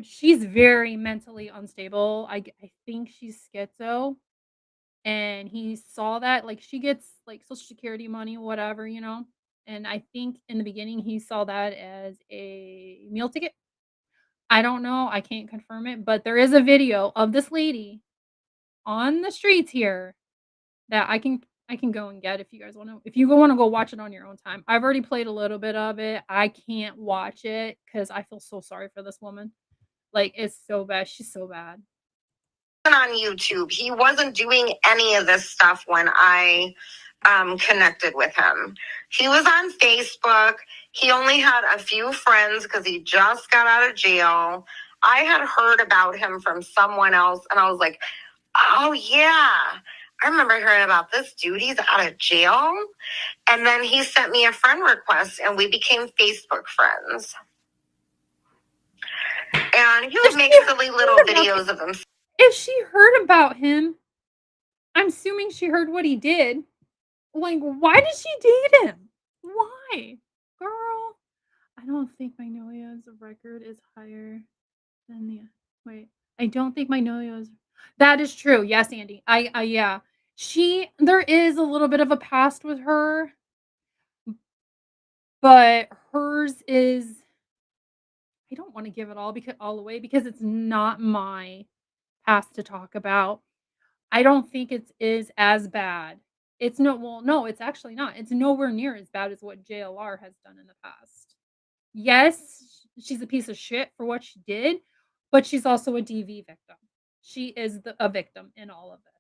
She's very mentally unstable. I think she's schizo, and he saw that, like, she gets, like, Social Security money, whatever, and I think in the beginning, he saw that as a meal ticket. I don't know, I can't confirm it, but there is a video of this lady on the streets here that I can go and get if you wanna go watch it on your own time. I've already played a little bit of it. I can't watch it because I feel so sorry for this woman. Like, it's so bad. She's so bad. On YouTube. He wasn't doing any of this stuff when I connected with him. He was on Facebook. He only had a few friends because he just got out of jail. I had heard about him from someone else, and I was like, oh, yeah. I remember hearing about this dude. He's out of jail. And then he sent me a friend request, and we became Facebook friends. And he would make silly little videos of himself. If she heard about him, I'm assuming she heard what he did. Like, why did she date him? Why? Girl, I don't think Magnolia's record is higher than the wait. I don't think Magnolia's that is true. Yes, Andy. Yeah. There is a little bit of a past with her, but hers is I don't want to give it all away because it's not my past to talk about. I don't think it is as bad. No, it's actually not. It's nowhere near as bad as what JLR has done in the past. Yes, she's a piece of shit for what she did, but she's also a DV victim. She is a victim in all of this.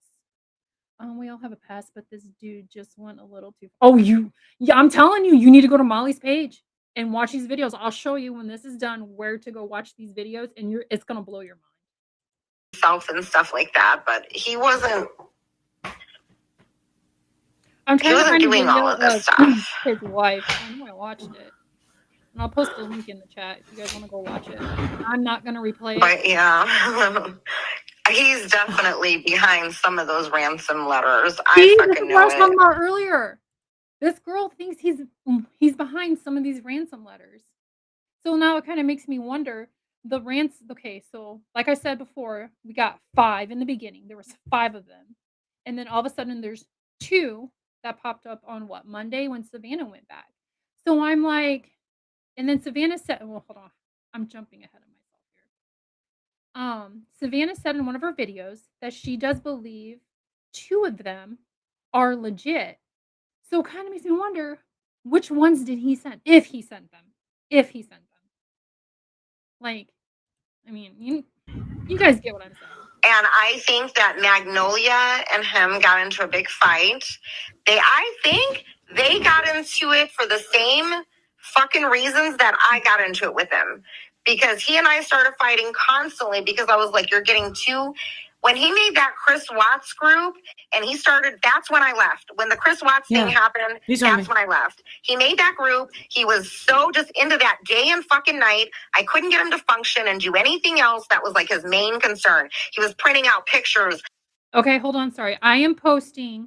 We all have a past, but this dude just went a little too. Oh, yeah, I'm telling you, you need to go to Molly's page and watch these videos. I'll show you when this is done where to go watch these videos, and it's gonna blow your mind. Self and stuff like that, but he wasn't. I'm trying to find doing all of this stuff. His wife. I know I watched it, and I'll post a link in the chat if you guys want to go watch it. I'm not gonna replay it. But yeah, he's definitely behind some of those ransom letters. I fucking know I was talking it. about earlier. This girl thinks he's behind some of these ransom letters. So now it kind of makes me wonder okay, so like I said before, we got 5 in the beginning. There was 5 of them. And then all of a sudden there's 2 that popped up on Monday when Savannah went back. So I'm like, and then Savannah said, well, hold on. I'm jumping ahead of myself here. Savannah said in one of her videos that she does believe 2 of them are legit. So it kind of makes me wonder which ones did he send? If he sent them. If he sent them. Like, I mean, you guys get what I'm saying. And I think that Magnolia and him got into a big fight. I think they got into it for the same fucking reasons that I got into it with him. Because he and I started fighting constantly because I was like, you're getting too... When he made that Chris Watts group and that's when I left. When the Chris Watts thing happened, that's when I left. He made that group. He was so just into that day and fucking night. I couldn't get him to function and do anything else that was like his main concern. He was printing out pictures. Okay, hold on. Sorry. I am posting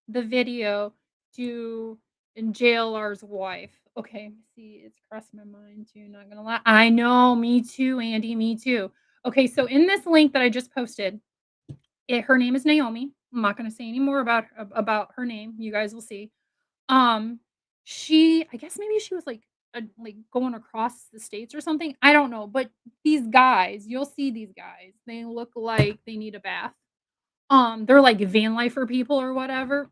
the video to JLR's wife. Okay, see, it's crossed my mind too, not gonna lie. I know, me too, Andy, me too. Okay, so in this link that I just posted, her name is Naomi. I'm not gonna say any more about her name. You guys will see. I guess maybe she was like going across the states or something. I don't know, but these guys, you'll see these guys. They look like they need a bath. They're like van lifer people or whatever.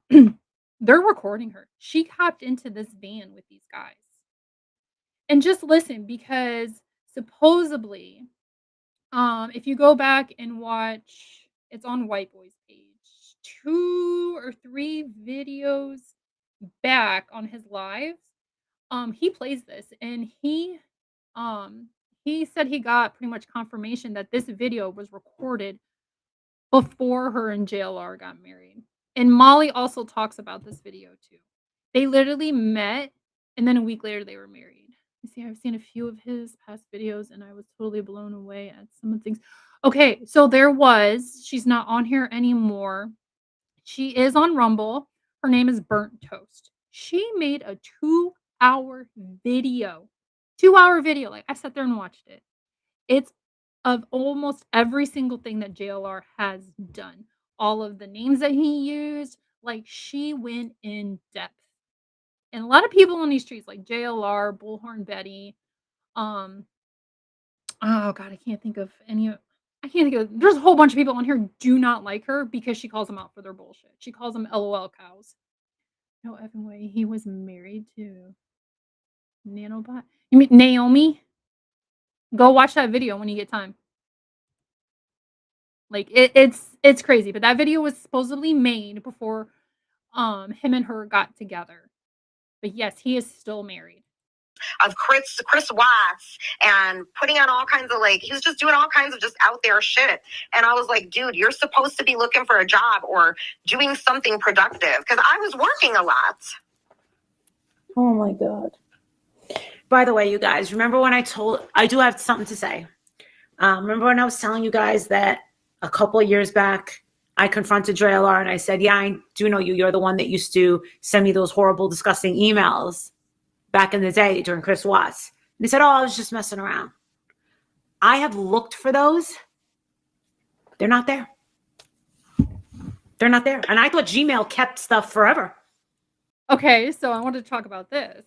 They're recording her. She hopped into this van with these guys. And just listen, because supposedly, if you go back and watch, it's on White Boy's page, 2 or 3 videos back on his lives, he plays this, and he said he got pretty much confirmation that this video was recorded before her and JLR got married. And Molly also talks about this video too. They literally met, and then a week later they were married. You see, I've seen a few of his past videos, and I was totally blown away at some of the things. Okay, so she's not on here anymore. She is on Rumble. Her name is Burnt Toast. She made a 2-hour video. 2-hour video. Like, I sat there and watched it. It's of almost every single thing that JLR has done. All of the names that he used, like, she went in depth. And a lot of people on these streets, like JLR, Bullhorn Betty, um, oh god, I can't think of there's a whole bunch of people on here do not like her because she calls them out for their bullshit. She calls them LOL cows. No effing way. He was married to Nanobot. You mean Naomi? Go watch that video when you get time. Like it's crazy, but that video was supposedly made before him and her got together. But yes, he is still married. Of Chris Watts and putting out all kinds of he was just doing all kinds of just out there shit. And I was like, dude, you're supposed to be looking for a job or doing something productive because I was working a lot. Oh my God. By the way, you guys, remember when I do have something to say. Remember when I was telling you guys that a couple of years back, I confronted JLR and I said, yeah, I do know you. You're the one that used to send me those horrible, disgusting emails back in the day during Chris Watts. And they said, oh, I was just messing around. I have looked for those. They're not there. They're not there. And I thought Gmail kept stuff forever. Okay, so I wanted to talk about this.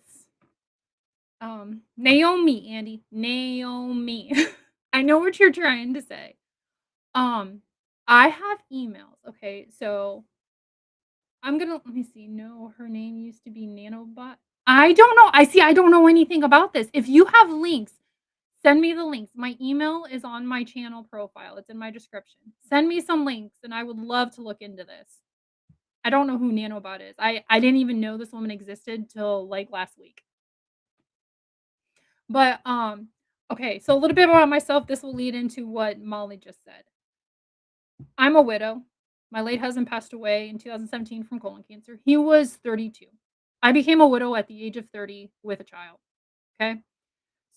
Naomi, Andy. Naomi. I know what you're trying to say. I have emails, okay? So let me see. No, her name used to be Nanobot. I don't know. I don't know anything about this. If you have links, send me the links. My email is on my channel profile. It's in my description. Send me some links and I would love to look into this. I don't know who Nanobot is. I didn't even know this woman existed till like last week. But okay, so a little bit about myself. This will lead into what Molly just said. I'm a widow. My late husband passed away in 2017 from colon cancer. He was 32. I became a widow at the age of 30 with a child. Okay.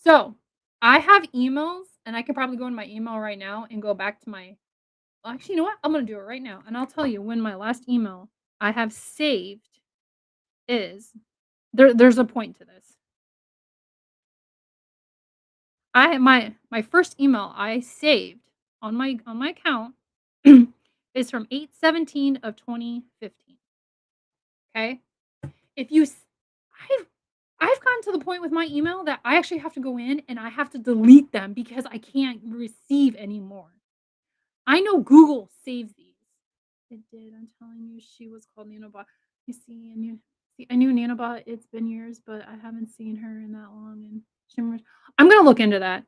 So I have emails, and I can probably go in my email right now and go back to actually, you know what? I'm going to do it right now. And I'll tell you when my last email I have saved is. There's a point to this. My first email I saved on my account is from 8/17 of 2015. Okay? If you I've gotten to the point with my email that I actually have to go in and I have to delete them because I can't receive anymore. I know Google saves these. It did. I'm telling you, she was called Nanobot. You see, I knew Nanobot. It's been years, but I haven't seen her in that long. And I'm gonna look into that.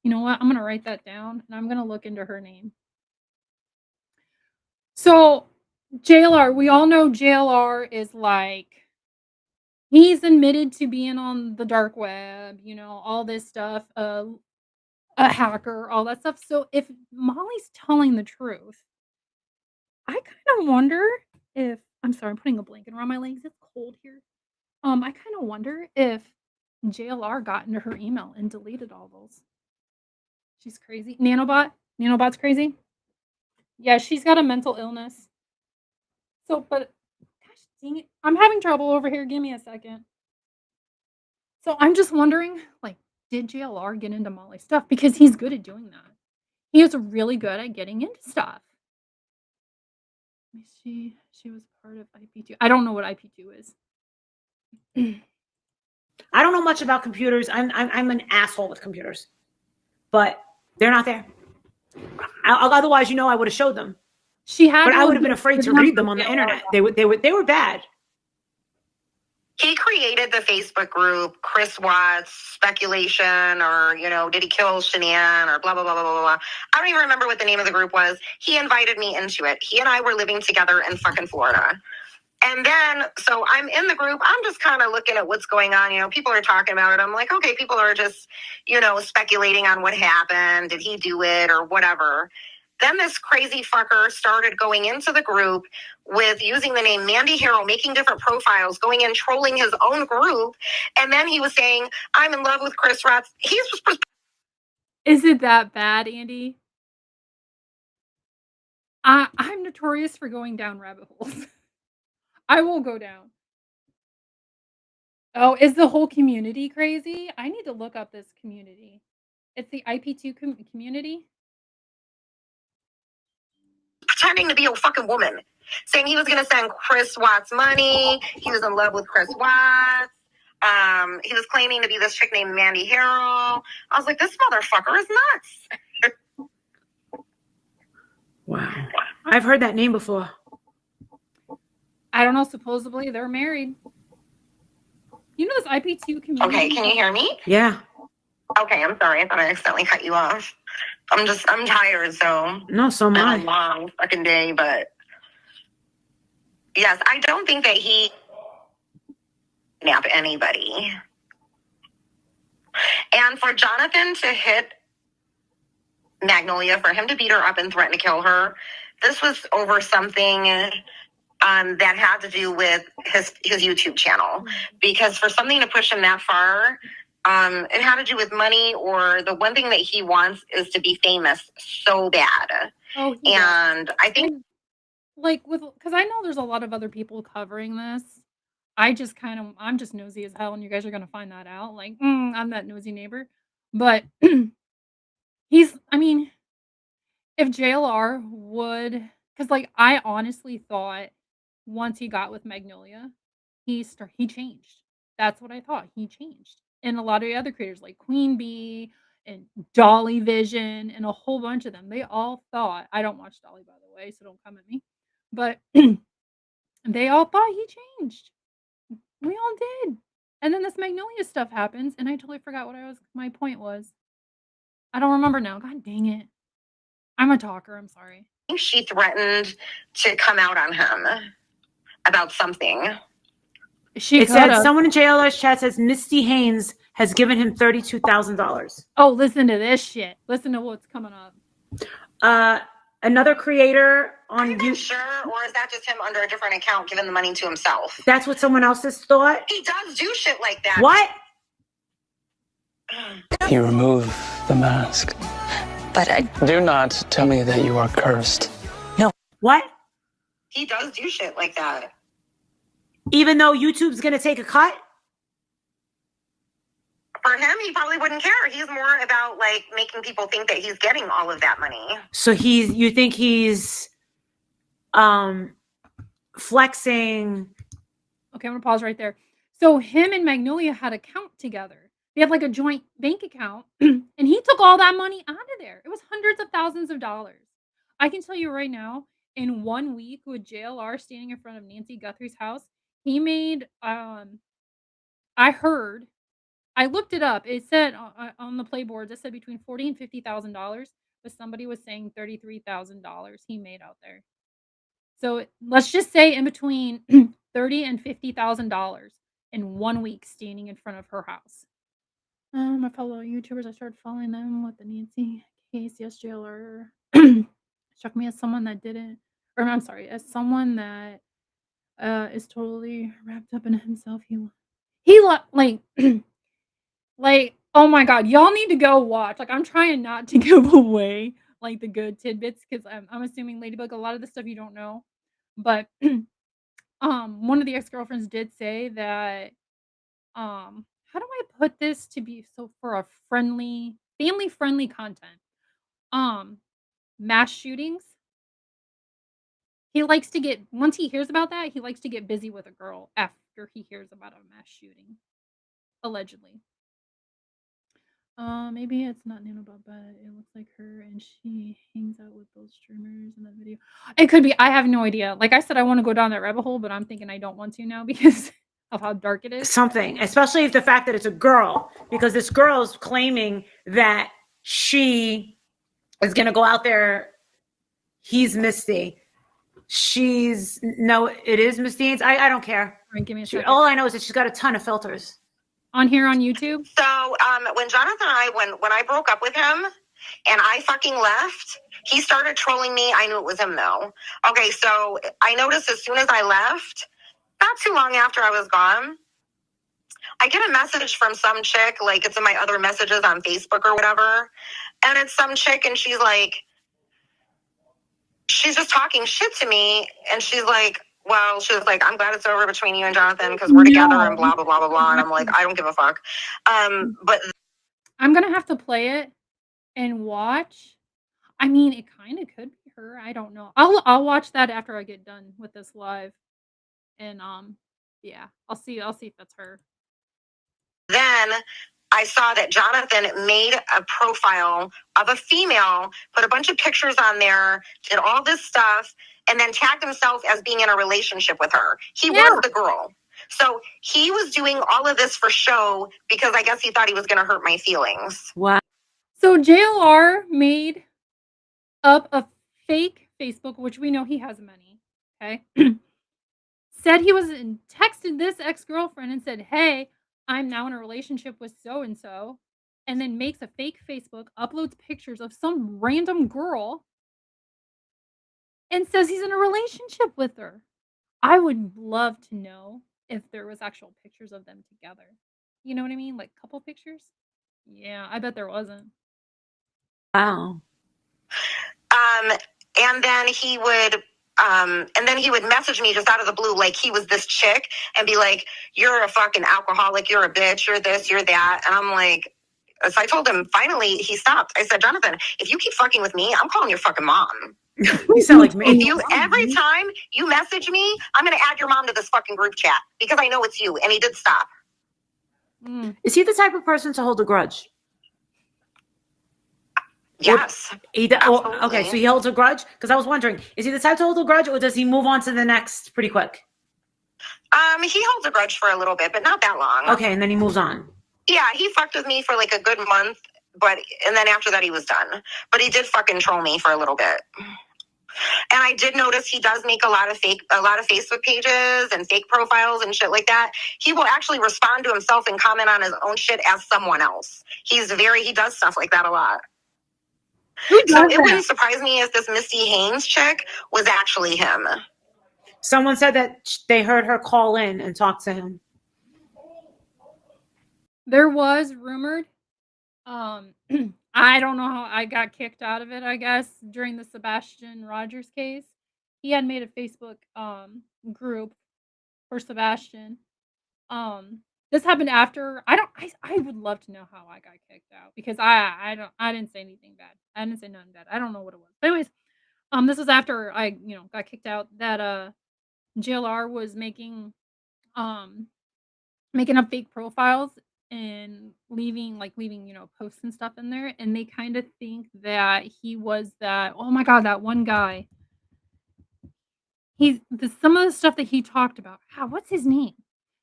You know what? I'm gonna write that down and I'm gonna look into her name. So JLR, we all know JLR is like he's admitted to being on the dark web, all this stuff, a hacker, all that stuff. So if Molly's telling the truth, I kind of wonder if I'm sorry, I'm putting a blanket around my legs. It's cold here. I kind of wonder if JLR got into her email and deleted all those. She's crazy. Nanobot's crazy. Yeah, she's got a mental illness. So, but gosh dang it, I'm having trouble over here. Give me a second. So I'm just wondering, did JLR get into Molly's stuff? Because he's good at doing that. He is really good at getting into stuff. Let me see. She was part of IP2. I don't know what IP2 is. I don't know much about computers. I'm an asshole with computers, but they're not there. Otherwise, I would have showed them. But I would have been afraid to read them on the internet. They were bad. He created the Facebook group, Chris Watts, speculation, or, did he kill Shanann, or blah, blah, blah, blah, blah, blah. I don't even remember what the name of the group was. He invited me into it. He and I were living together in fucking Florida. And then, so I'm in the group. I'm just kind of looking at what's going on. People are talking about it. I'm like, okay, people are just, speculating on what happened. Did he do it or whatever? Then this crazy fucker started going into the group with using the name Mandy Harrell, making different profiles, going in, trolling his own group. And then he was saying, I'm in love with Chris Watts. Is it that bad, Andy? I'm notorious for going down rabbit holes. I will go down. Oh, is the whole community crazy? I need to look up this community. It's the IP2 community. Pretending to be a fucking woman, saying he was going to send Chris Watts money. He was in love with Chris Watts. He was claiming to be this chick named Mandy Harrell. I was like, this motherfucker is nuts. Wow. I've heard that name before. I don't know. Supposedly they're married. You know this IP2 community? Okay, can you hear me? Yeah. Okay, I'm sorry. I thought I accidentally cut you off. I'm tired, so. No, so am I. A long fucking day, but yes, I don't think that he kidnapped anybody. And for Jonathan to hit Magnolia, for him to beat her up and threaten to kill her, this was over something that had to do with his YouTube channel. Because for something to push him that far, it had to do with money, or the one thing that he wants is to be famous so bad. Oh, and I think, like, because I know there's a lot of other people covering this. I'm just nosy as hell, and you guys are gonna find that out. Like, I'm that nosy neighbor. But I mean, if JLR would, because like I honestly thought once he got with Magnolia, he changed. That's what I thought. He changed. And a lot of the other creators like Queen Bee and Dolly Vision and a whole bunch of them, they all thought, I don't watch Dolly, by the way, so don't come at me. But they all thought he changed. We all did. And then this Magnolia stuff happens, and I totally forgot what my point was. I don't remember now. God dang it. I'm a talker. I'm sorry. she threatened to come out on him about something. It said someone in JLR's chat says Misty Haynes has given him $32,000. Oh, listen to this shit. Listen to what's coming up. Another creator on YouTube. Sure, or is that just him under a different account giving the money to himself? That's what someone else has thought? He does do shit like that. What? You remove the mask. But I... Do not tell me that you are cursed. No. What? He does do shit like that. Even though YouTube's going to take a cut? For him, he probably wouldn't care. He's more about like making people think that he's getting all of that money. So you think he's flexing? Okay, I'm gonna pause right there. So him and Magnolia had an account together. They had like a joint bank account, and he took all that money out of there. It was hundreds of thousands of dollars. I can tell you right now, in 1 week with JLR standing in front of Nancy Guthrie's house, he made I looked it up. It said on the playboards, it said between $40,000 and $50,000, but somebody was saying $33,000 he made out there. So let's just say in between $30,000 and $50,000 in 1 week standing in front of her house. My fellow YouTubers, I started following them with the Nancy case. Yes, JLR struck me as someone that didn't, or I'm sorry, as someone that is totally wrapped up in himself. Like, oh my God, y'all need to go watch. Like, I'm trying not to give away like the good tidbits because I'm assuming Ladybug, a lot of the stuff you don't know. But one of the ex-girlfriends did say that how do I put this to be so for a friendly, family-friendly content? Mass shootings. He likes to get, once he hears about that, he likes to get busy with a girl after he hears about a mass shooting. Allegedly. Maybe it's not Nanobob, but it looks like her and she hangs out with those streamers in the video. It could be. I have no idea. Like I said, I want to go down that rabbit hole, but I'm thinking I don't want to now because of how dark it is. Something, especially if the fact that it's a girl, because this girl is claiming that she is going to go out there. He's Misty. It is Misty Haynes. I don't care. Right, give me a second. All I know is that she's got a ton of filters. On here on YouTube? So when Jonathan and when I broke up with him and I fucking left, he started trolling me. I knew it was him though. Okay, so I noticed as soon as I left, not too long after I was gone, I get a message from some chick, like it's in my other messages on Facebook or whatever. And it's some chick and she's just talking shit to me. And she's like, well, she was like, I'm glad it's over between you and Jonathan because we're together and blah, blah, blah, blah, blah. And I'm like, I don't give a fuck. But I'm going to have to play it and watch. I mean, it kind of could be her. I don't know. I'll watch that after I get done with this live, and yeah, I'll see if that's her. Then I saw that Jonathan made a profile of a female, put a bunch of pictures on there, did all this stuff, and then tagged himself as being in a relationship with her. He was the girl. So he was doing all of this for show because I guess he thought he was going to hurt my feelings. Wow. So JLR made up a fake Facebook, which we know he has many. Okay. Said he was texted this ex-girlfriend and said, "Hey, I'm now in a relationship with so and so," and then makes a fake Facebook, uploads pictures of some random girl, and says he's in a relationship with her. I would love to know if there was actual pictures of them together. You know what I mean? Like couple pictures? Yeah, I bet there wasn't. Wow. And then he would message me just out of the blue, like he was this chick, and be like, "You're a fucking alcoholic. You're a bitch. You're this. You're that." And I'm like, so I told him. Finally, he stopped. I said, "Jonathan, if you keep fucking with me, I'm calling your fucking mom. You sound like me. If you every time you message me, I'm gonna add your mom to this fucking group chat because I know it's you." And he did stop. Is he the type of person to hold a grudge? Yes. Okay, so he holds a grudge? Because I was wondering, is he the type to hold a grudge, or does he move on to the next pretty quick? He holds a grudge for a little bit, but not that long. Okay, and then he moves on. Yeah, he fucked with me for like a good month, and then after that he was done. But he did fucking troll me for a little bit. And I did notice he does make a lot of Facebook pages and fake profiles and shit like that. He will actually respond to himself and comment on his own shit as someone else. He does stuff like that a lot. So it wouldn't surprise me if this Misty Haynes chick was actually him. Someone said that they heard her call in and talk to him. There was rumored. I don't know how I got kicked out of it, I guess, during the Sebastian Rogers case. He had made a Facebook group for Sebastian. This happened after I would love to know how I got kicked out because I didn't say anything bad. I didn't say nothing bad. I don't know what it was. But anyways, this was after I, got kicked out that JLR was making up fake profiles and leaving posts and stuff in there, and they kind of think that he was that, oh my god, that one guy. Some of the stuff that he talked about. What's his name?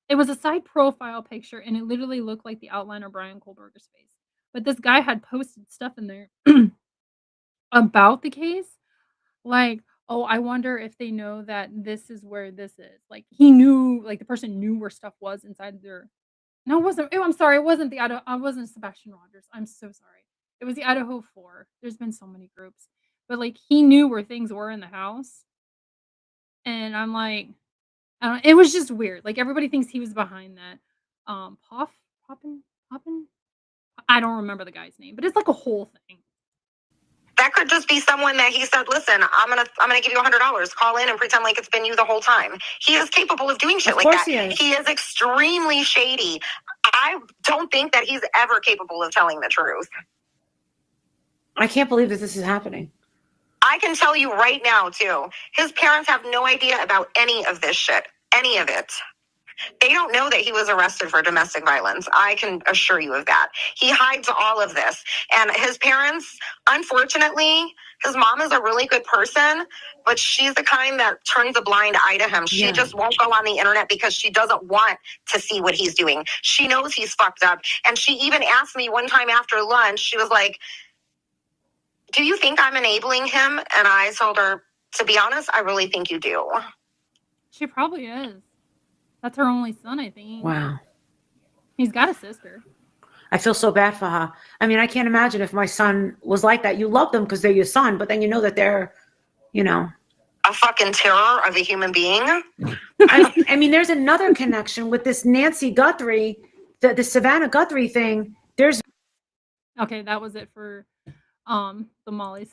It was a side profile picture, and it literally looked like the outline of Brian Kohlberger's face. But this guy had posted stuff in there about the case, like, "Oh, I wonder if they know that this is where this is." Like, he knew, like, the person knew where stuff was inside their. No, it wasn't. I'm sorry, it wasn't the Idaho. It wasn't Sebastian Rogers. I'm so sorry. It was the Idaho 4. There's been so many groups, but like he knew where things were in the house, and I'm like, I don't. It was just weird. Like everybody thinks he was behind that. Poppin. I don't remember the guy's name, but it's like a whole thing. That could just be someone that he said, "Listen, I'm gonna give you $100. Call in and pretend like it's been you the whole time." He is capable of doing shit like that. He is extremely shady. I don't think that he's ever capable of telling the truth. I can't believe that this is happening. I can tell you right now, too. His parents have no idea about any of this shit. Any of it. They don't know that he was arrested for domestic violence. I can assure you of that. He hides all of this. And his parents, unfortunately, his mom is a really good person, but she's the kind that turns a blind eye to him. She just won't go on the internet because she doesn't want to see what he's doing. She knows he's fucked up. And she even asked me one time after lunch, she was like, "Do you think I'm enabling him?" And I told her, to be honest, I really think you do. She probably is. That's her only son, I think. Wow. He's got a sister. I feel so bad for her. I mean, I can't imagine if my son was like that. You love them because they're your son, but then you know that they're, a fucking terror of a human being. I mean, there's another connection with this Nancy Guthrie, the Savannah Guthrie thing. Okay, that was it for the Molly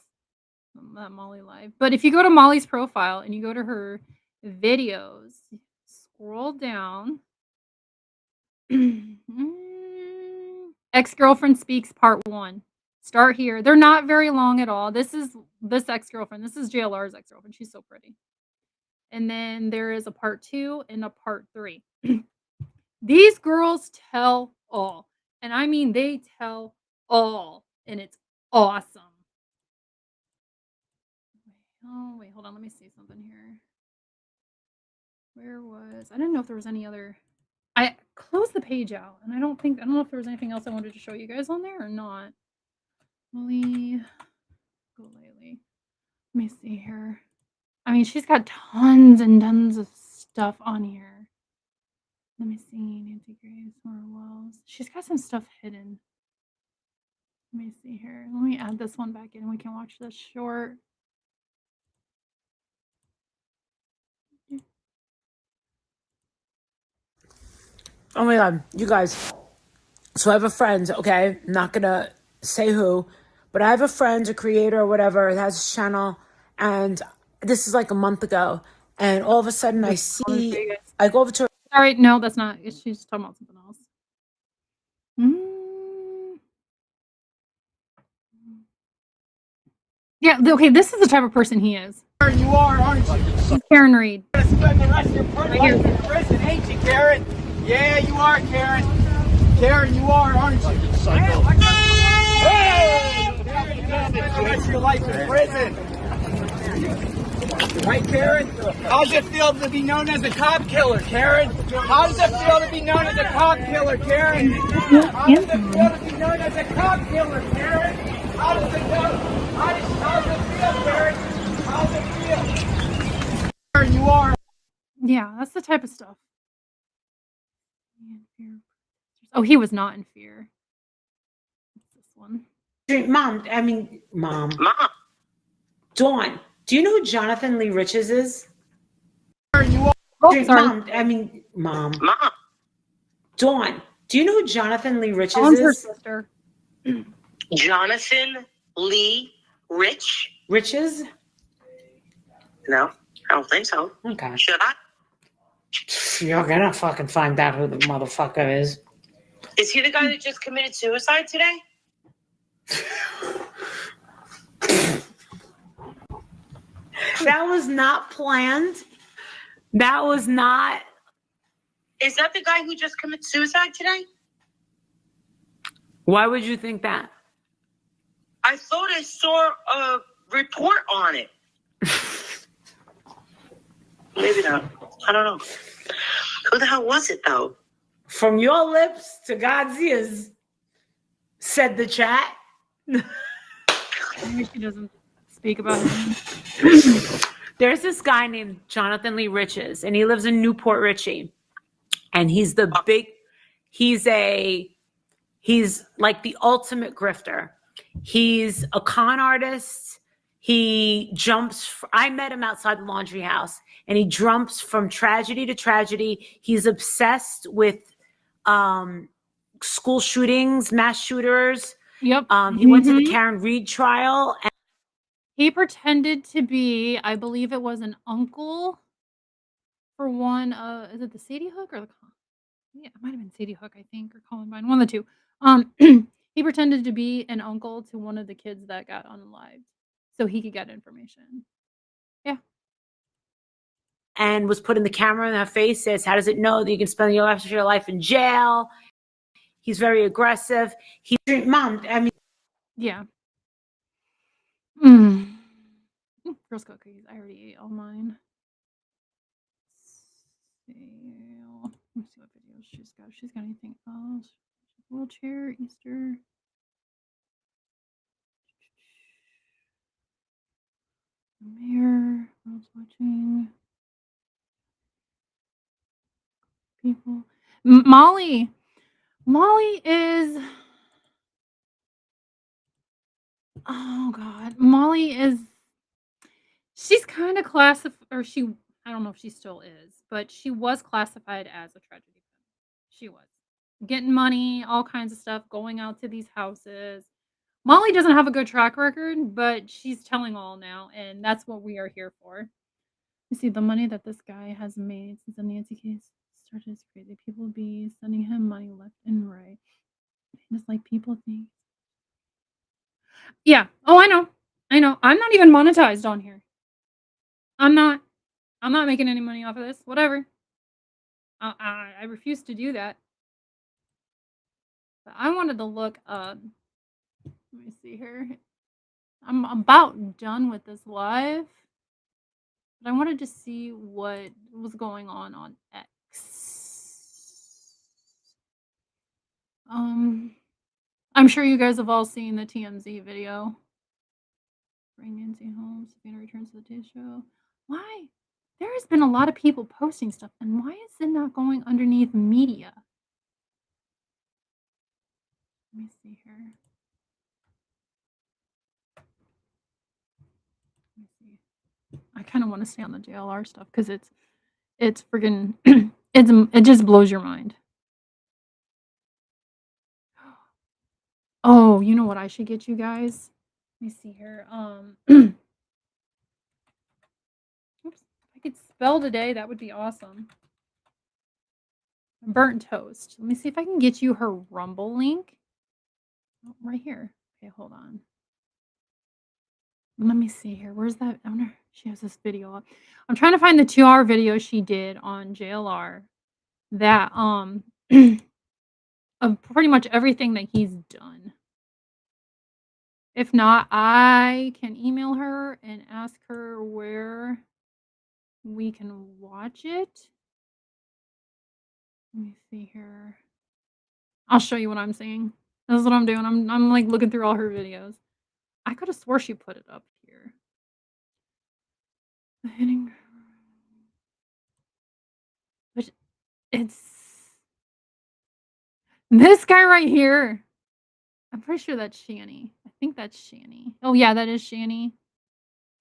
Live. But if you go to Molly's profile and you go to her videos, scroll down. Ex-girlfriend speaks part 1. start here. They're not very long at all. This is this ex-girlfriend. This is JLR's ex-girlfriend. She's so pretty. And then there is a part 2 and a part 3. These girls tell all. And I mean they tell all. And it's awesome. Oh, wait, hold on. Let me see something here. I didn't know if there was any other. I closed the page out, and I don't know if there was anything else I wanted to show you guys on there or not. Molly Golele. Let me see here. I mean, she's got tons and tons of stuff on here. Let me see. Nancy Grace, Laura Wells. She's got some stuff hidden. Let me see here. Let me add this one back in. We can watch this short. Oh my God, you guys. So I have a friend, okay? I'm not gonna say who, but I have a friend, a creator or whatever, that has a channel, and this is like a month ago, and all of a sudden I go over to her. All right, no, that's not. She's talking about something else. Yeah, okay, this is the type of person he is. You are, aren't you? He's Karen Reed. You're gonna spend the rest of your life in prison, ain't you, Karen? Yeah, you are, Karen. Karen, you are, aren't you? Hey! Karen, you're gonna spend the rest of your life in prison. Right, Karen? How does it feel to be known as a cop killer, Karen? How does it feel to be known as a cop killer, Karen? How does it feel to be known as a cop killer, Karen? How does it feel? How does it feel, Karen? How does it feel? Karen, you are. Yeah, that's the type of stuff. Oh, he was not in fear. What's this one? Mom. Dawn, do you know who Jonathan Lee Riches is? Oh, sorry. Mom. Dawn, do you know who Jonathan Lee Riches Dawn's her is? sister. Jonathan Lee Riches? No, I don't think so. Okay. Should I? You're gonna fucking find out who the motherfucker is. Is he the guy that just committed suicide today? That was not planned. That was not. Is that the guy who just committed suicide today? Why would you think that? I thought I saw a report on it. Maybe not. I don't know. Who the hell was it, though? From your lips to God's ears, said the chat. Maybe she doesn't speak about him. There's this guy named Jonathan Lee Riches, and he lives in Newport Richie. And he's he's like the ultimate grifter. He's a con artist. He I met him outside the laundry house, and he jumps from tragedy to tragedy. He's obsessed with school shootings, mass shooters. Yep. He went to the Karen Reed trial. And he pretended to be, I believe it was an uncle for one is it the Sadie Hook or the yeah, it might have been Sadie Hook, I think, or Columbine, one of the two. He pretended to be an uncle to one of the kids that got unalived so he could get information. Yeah. And was putting the camera in her face, says, how does it know that you can spend your rest of your life in jail? He's very aggressive. Yeah. Girl Scout cookies. I already ate all mine. Let me see what videos she's got. If she's got anything else. Wheelchair, Easter. Mirror. World's watching. People. Molly. Molly is. Oh God. Molly is. She's kind of classified, or I don't know if she still is, but she was classified as a tragedy victim. She was getting money, all kinds of stuff, going out to these houses. Molly doesn't have a good track record, but she's telling all now, and that's what we are here for. You see, the money that this guy has made since the Nancy case started is crazy. People be sending him money left and right. And it's like people think. Yeah. Oh, I know. I know. I'm not even monetized on here. I'm not. I'm not making any money off of this. Whatever. I refuse to do that. But I wanted to look up. Let me see here. I'm about done with this live, but I wanted to see what was going on X. I'm sure you guys have all seen the TMZ video. Bring Nancy home. Savannah returns to the Today Show. Why? There has been a lot of people posting stuff, and why is it not going underneath media? Let me see here. Let me see. I kind of want to stay on the JLR stuff because it's friggin' it just blows your mind. Oh, you know what I should get you guys? Let me see here. Oops. If I could spell today, that would be awesome. Burnt toast. Let me see if I can get you her Rumble link. Oh, right here. Okay, hold on. Let me see here. Where's that? I wonder she has this video up. I'm trying to find the 2-hour video she did on JLR that of pretty much everything that he's done. If not, I can email her and ask her where we can watch it. Let me see here. I'll show you what I'm seeing. This is what I'm doing. I'm like looking through all her videos. I could have swore she put it up here. The hitting, but it's this guy right here. I'm pretty sure that's Shani. I think that's Shani. Oh yeah, that is Shani.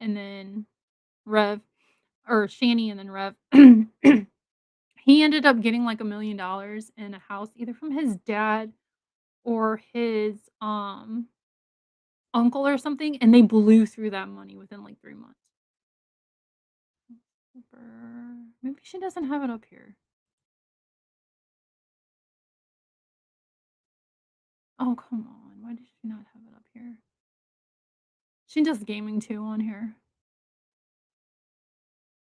And then Rev, or Shani and then Rev. He ended up getting like $1 million in a house, either from his dad or his uncle or something, and they blew through that money within like 3 months. Maybe she doesn't have it up here. Oh, come on. Why does she not have it up here? She does gaming too on here.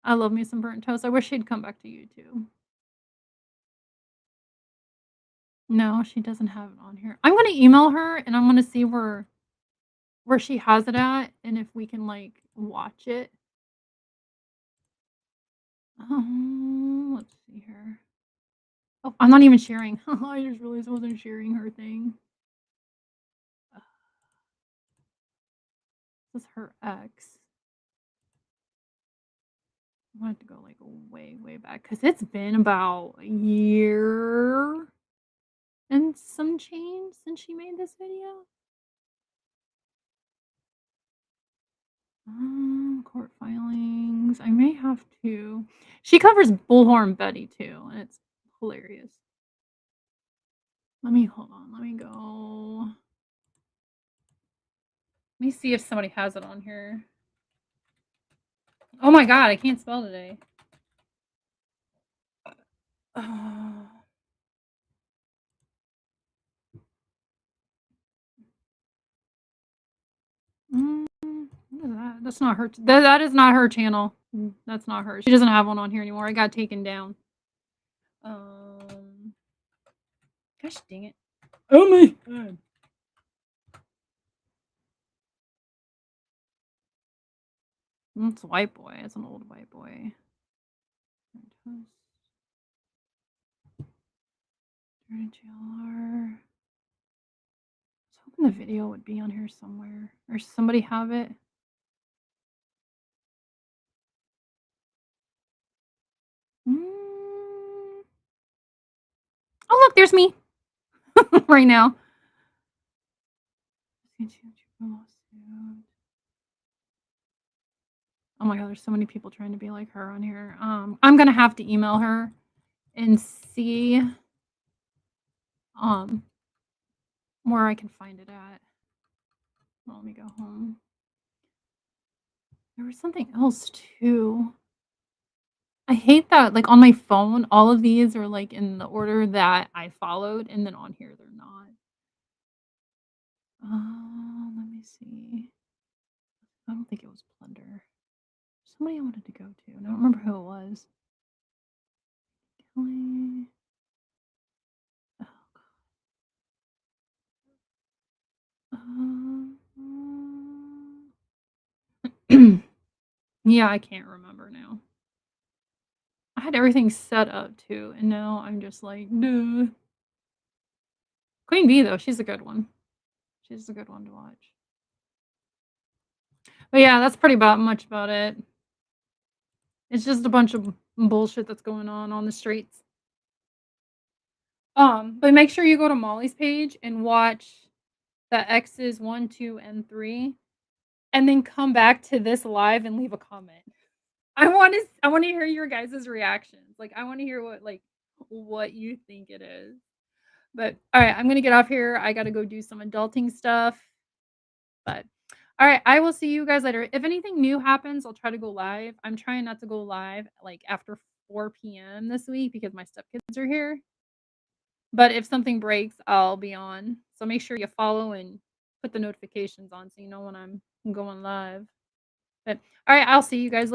I love me some burnt toast. I wish she'd come back to YouTube. No, she doesn't have it on here. I'm gonna email her and I'm gonna see where she has it at and if we can like watch it. Let's see here. Oh, I'm not even sharing. I just realized I wasn't sharing her thing. This is her ex. I wanted to go like way, way back because it's been about a year and some change since she made this video. Court filings. I may have to. She covers Bullhorn Betty too, and it's hilarious. Hold on. Let me go. Let me see if somebody has it on here. Oh my god, I can't spell today. What is that? That's not her. That is not her channel. That's not her. She doesn't have one on here anymore. I got taken down. Gosh dang it. Oh my god. It's a white boy. It's an old white boy. JLR. I was hoping the video would be on here somewhere. Or somebody have it. Oh look, there's me. Right now. Oh my god, there's so many people trying to be like her on here. I'm gonna have to email her and see where I can find it at. Well, let me go home. There was something else too. I hate that, like, on my phone, all of these are, like, in the order that I followed, and then on here, they're not. Let me see. I don't think it was Plunder. Somebody I wanted to go to. And I don't remember who it was. Kelly. Oh, God. Yeah, I can't remember now. I had everything set up too, and now I'm just like, duh. Queen Bee though, she's a good one. She's a good one to watch. But yeah, that's pretty much about it. It's just a bunch of bullshit that's going on the streets. But make sure you go to Molly's page and watch the X's 1, 2, and 3, and then come back to this live and leave a comment. I want to hear your guys' reactions. Like I want to hear what you think it is. But all right, I'm gonna get off here. I gotta go do some adulting stuff. But all right, I will see you guys later. If anything new happens, I'll try to go live. I'm trying not to go live like after 4 p.m. this week because my stepkids are here. But if something breaks, I'll be on. So make sure you follow and put the notifications on so you know when I'm going live. But all right, I'll see you guys later.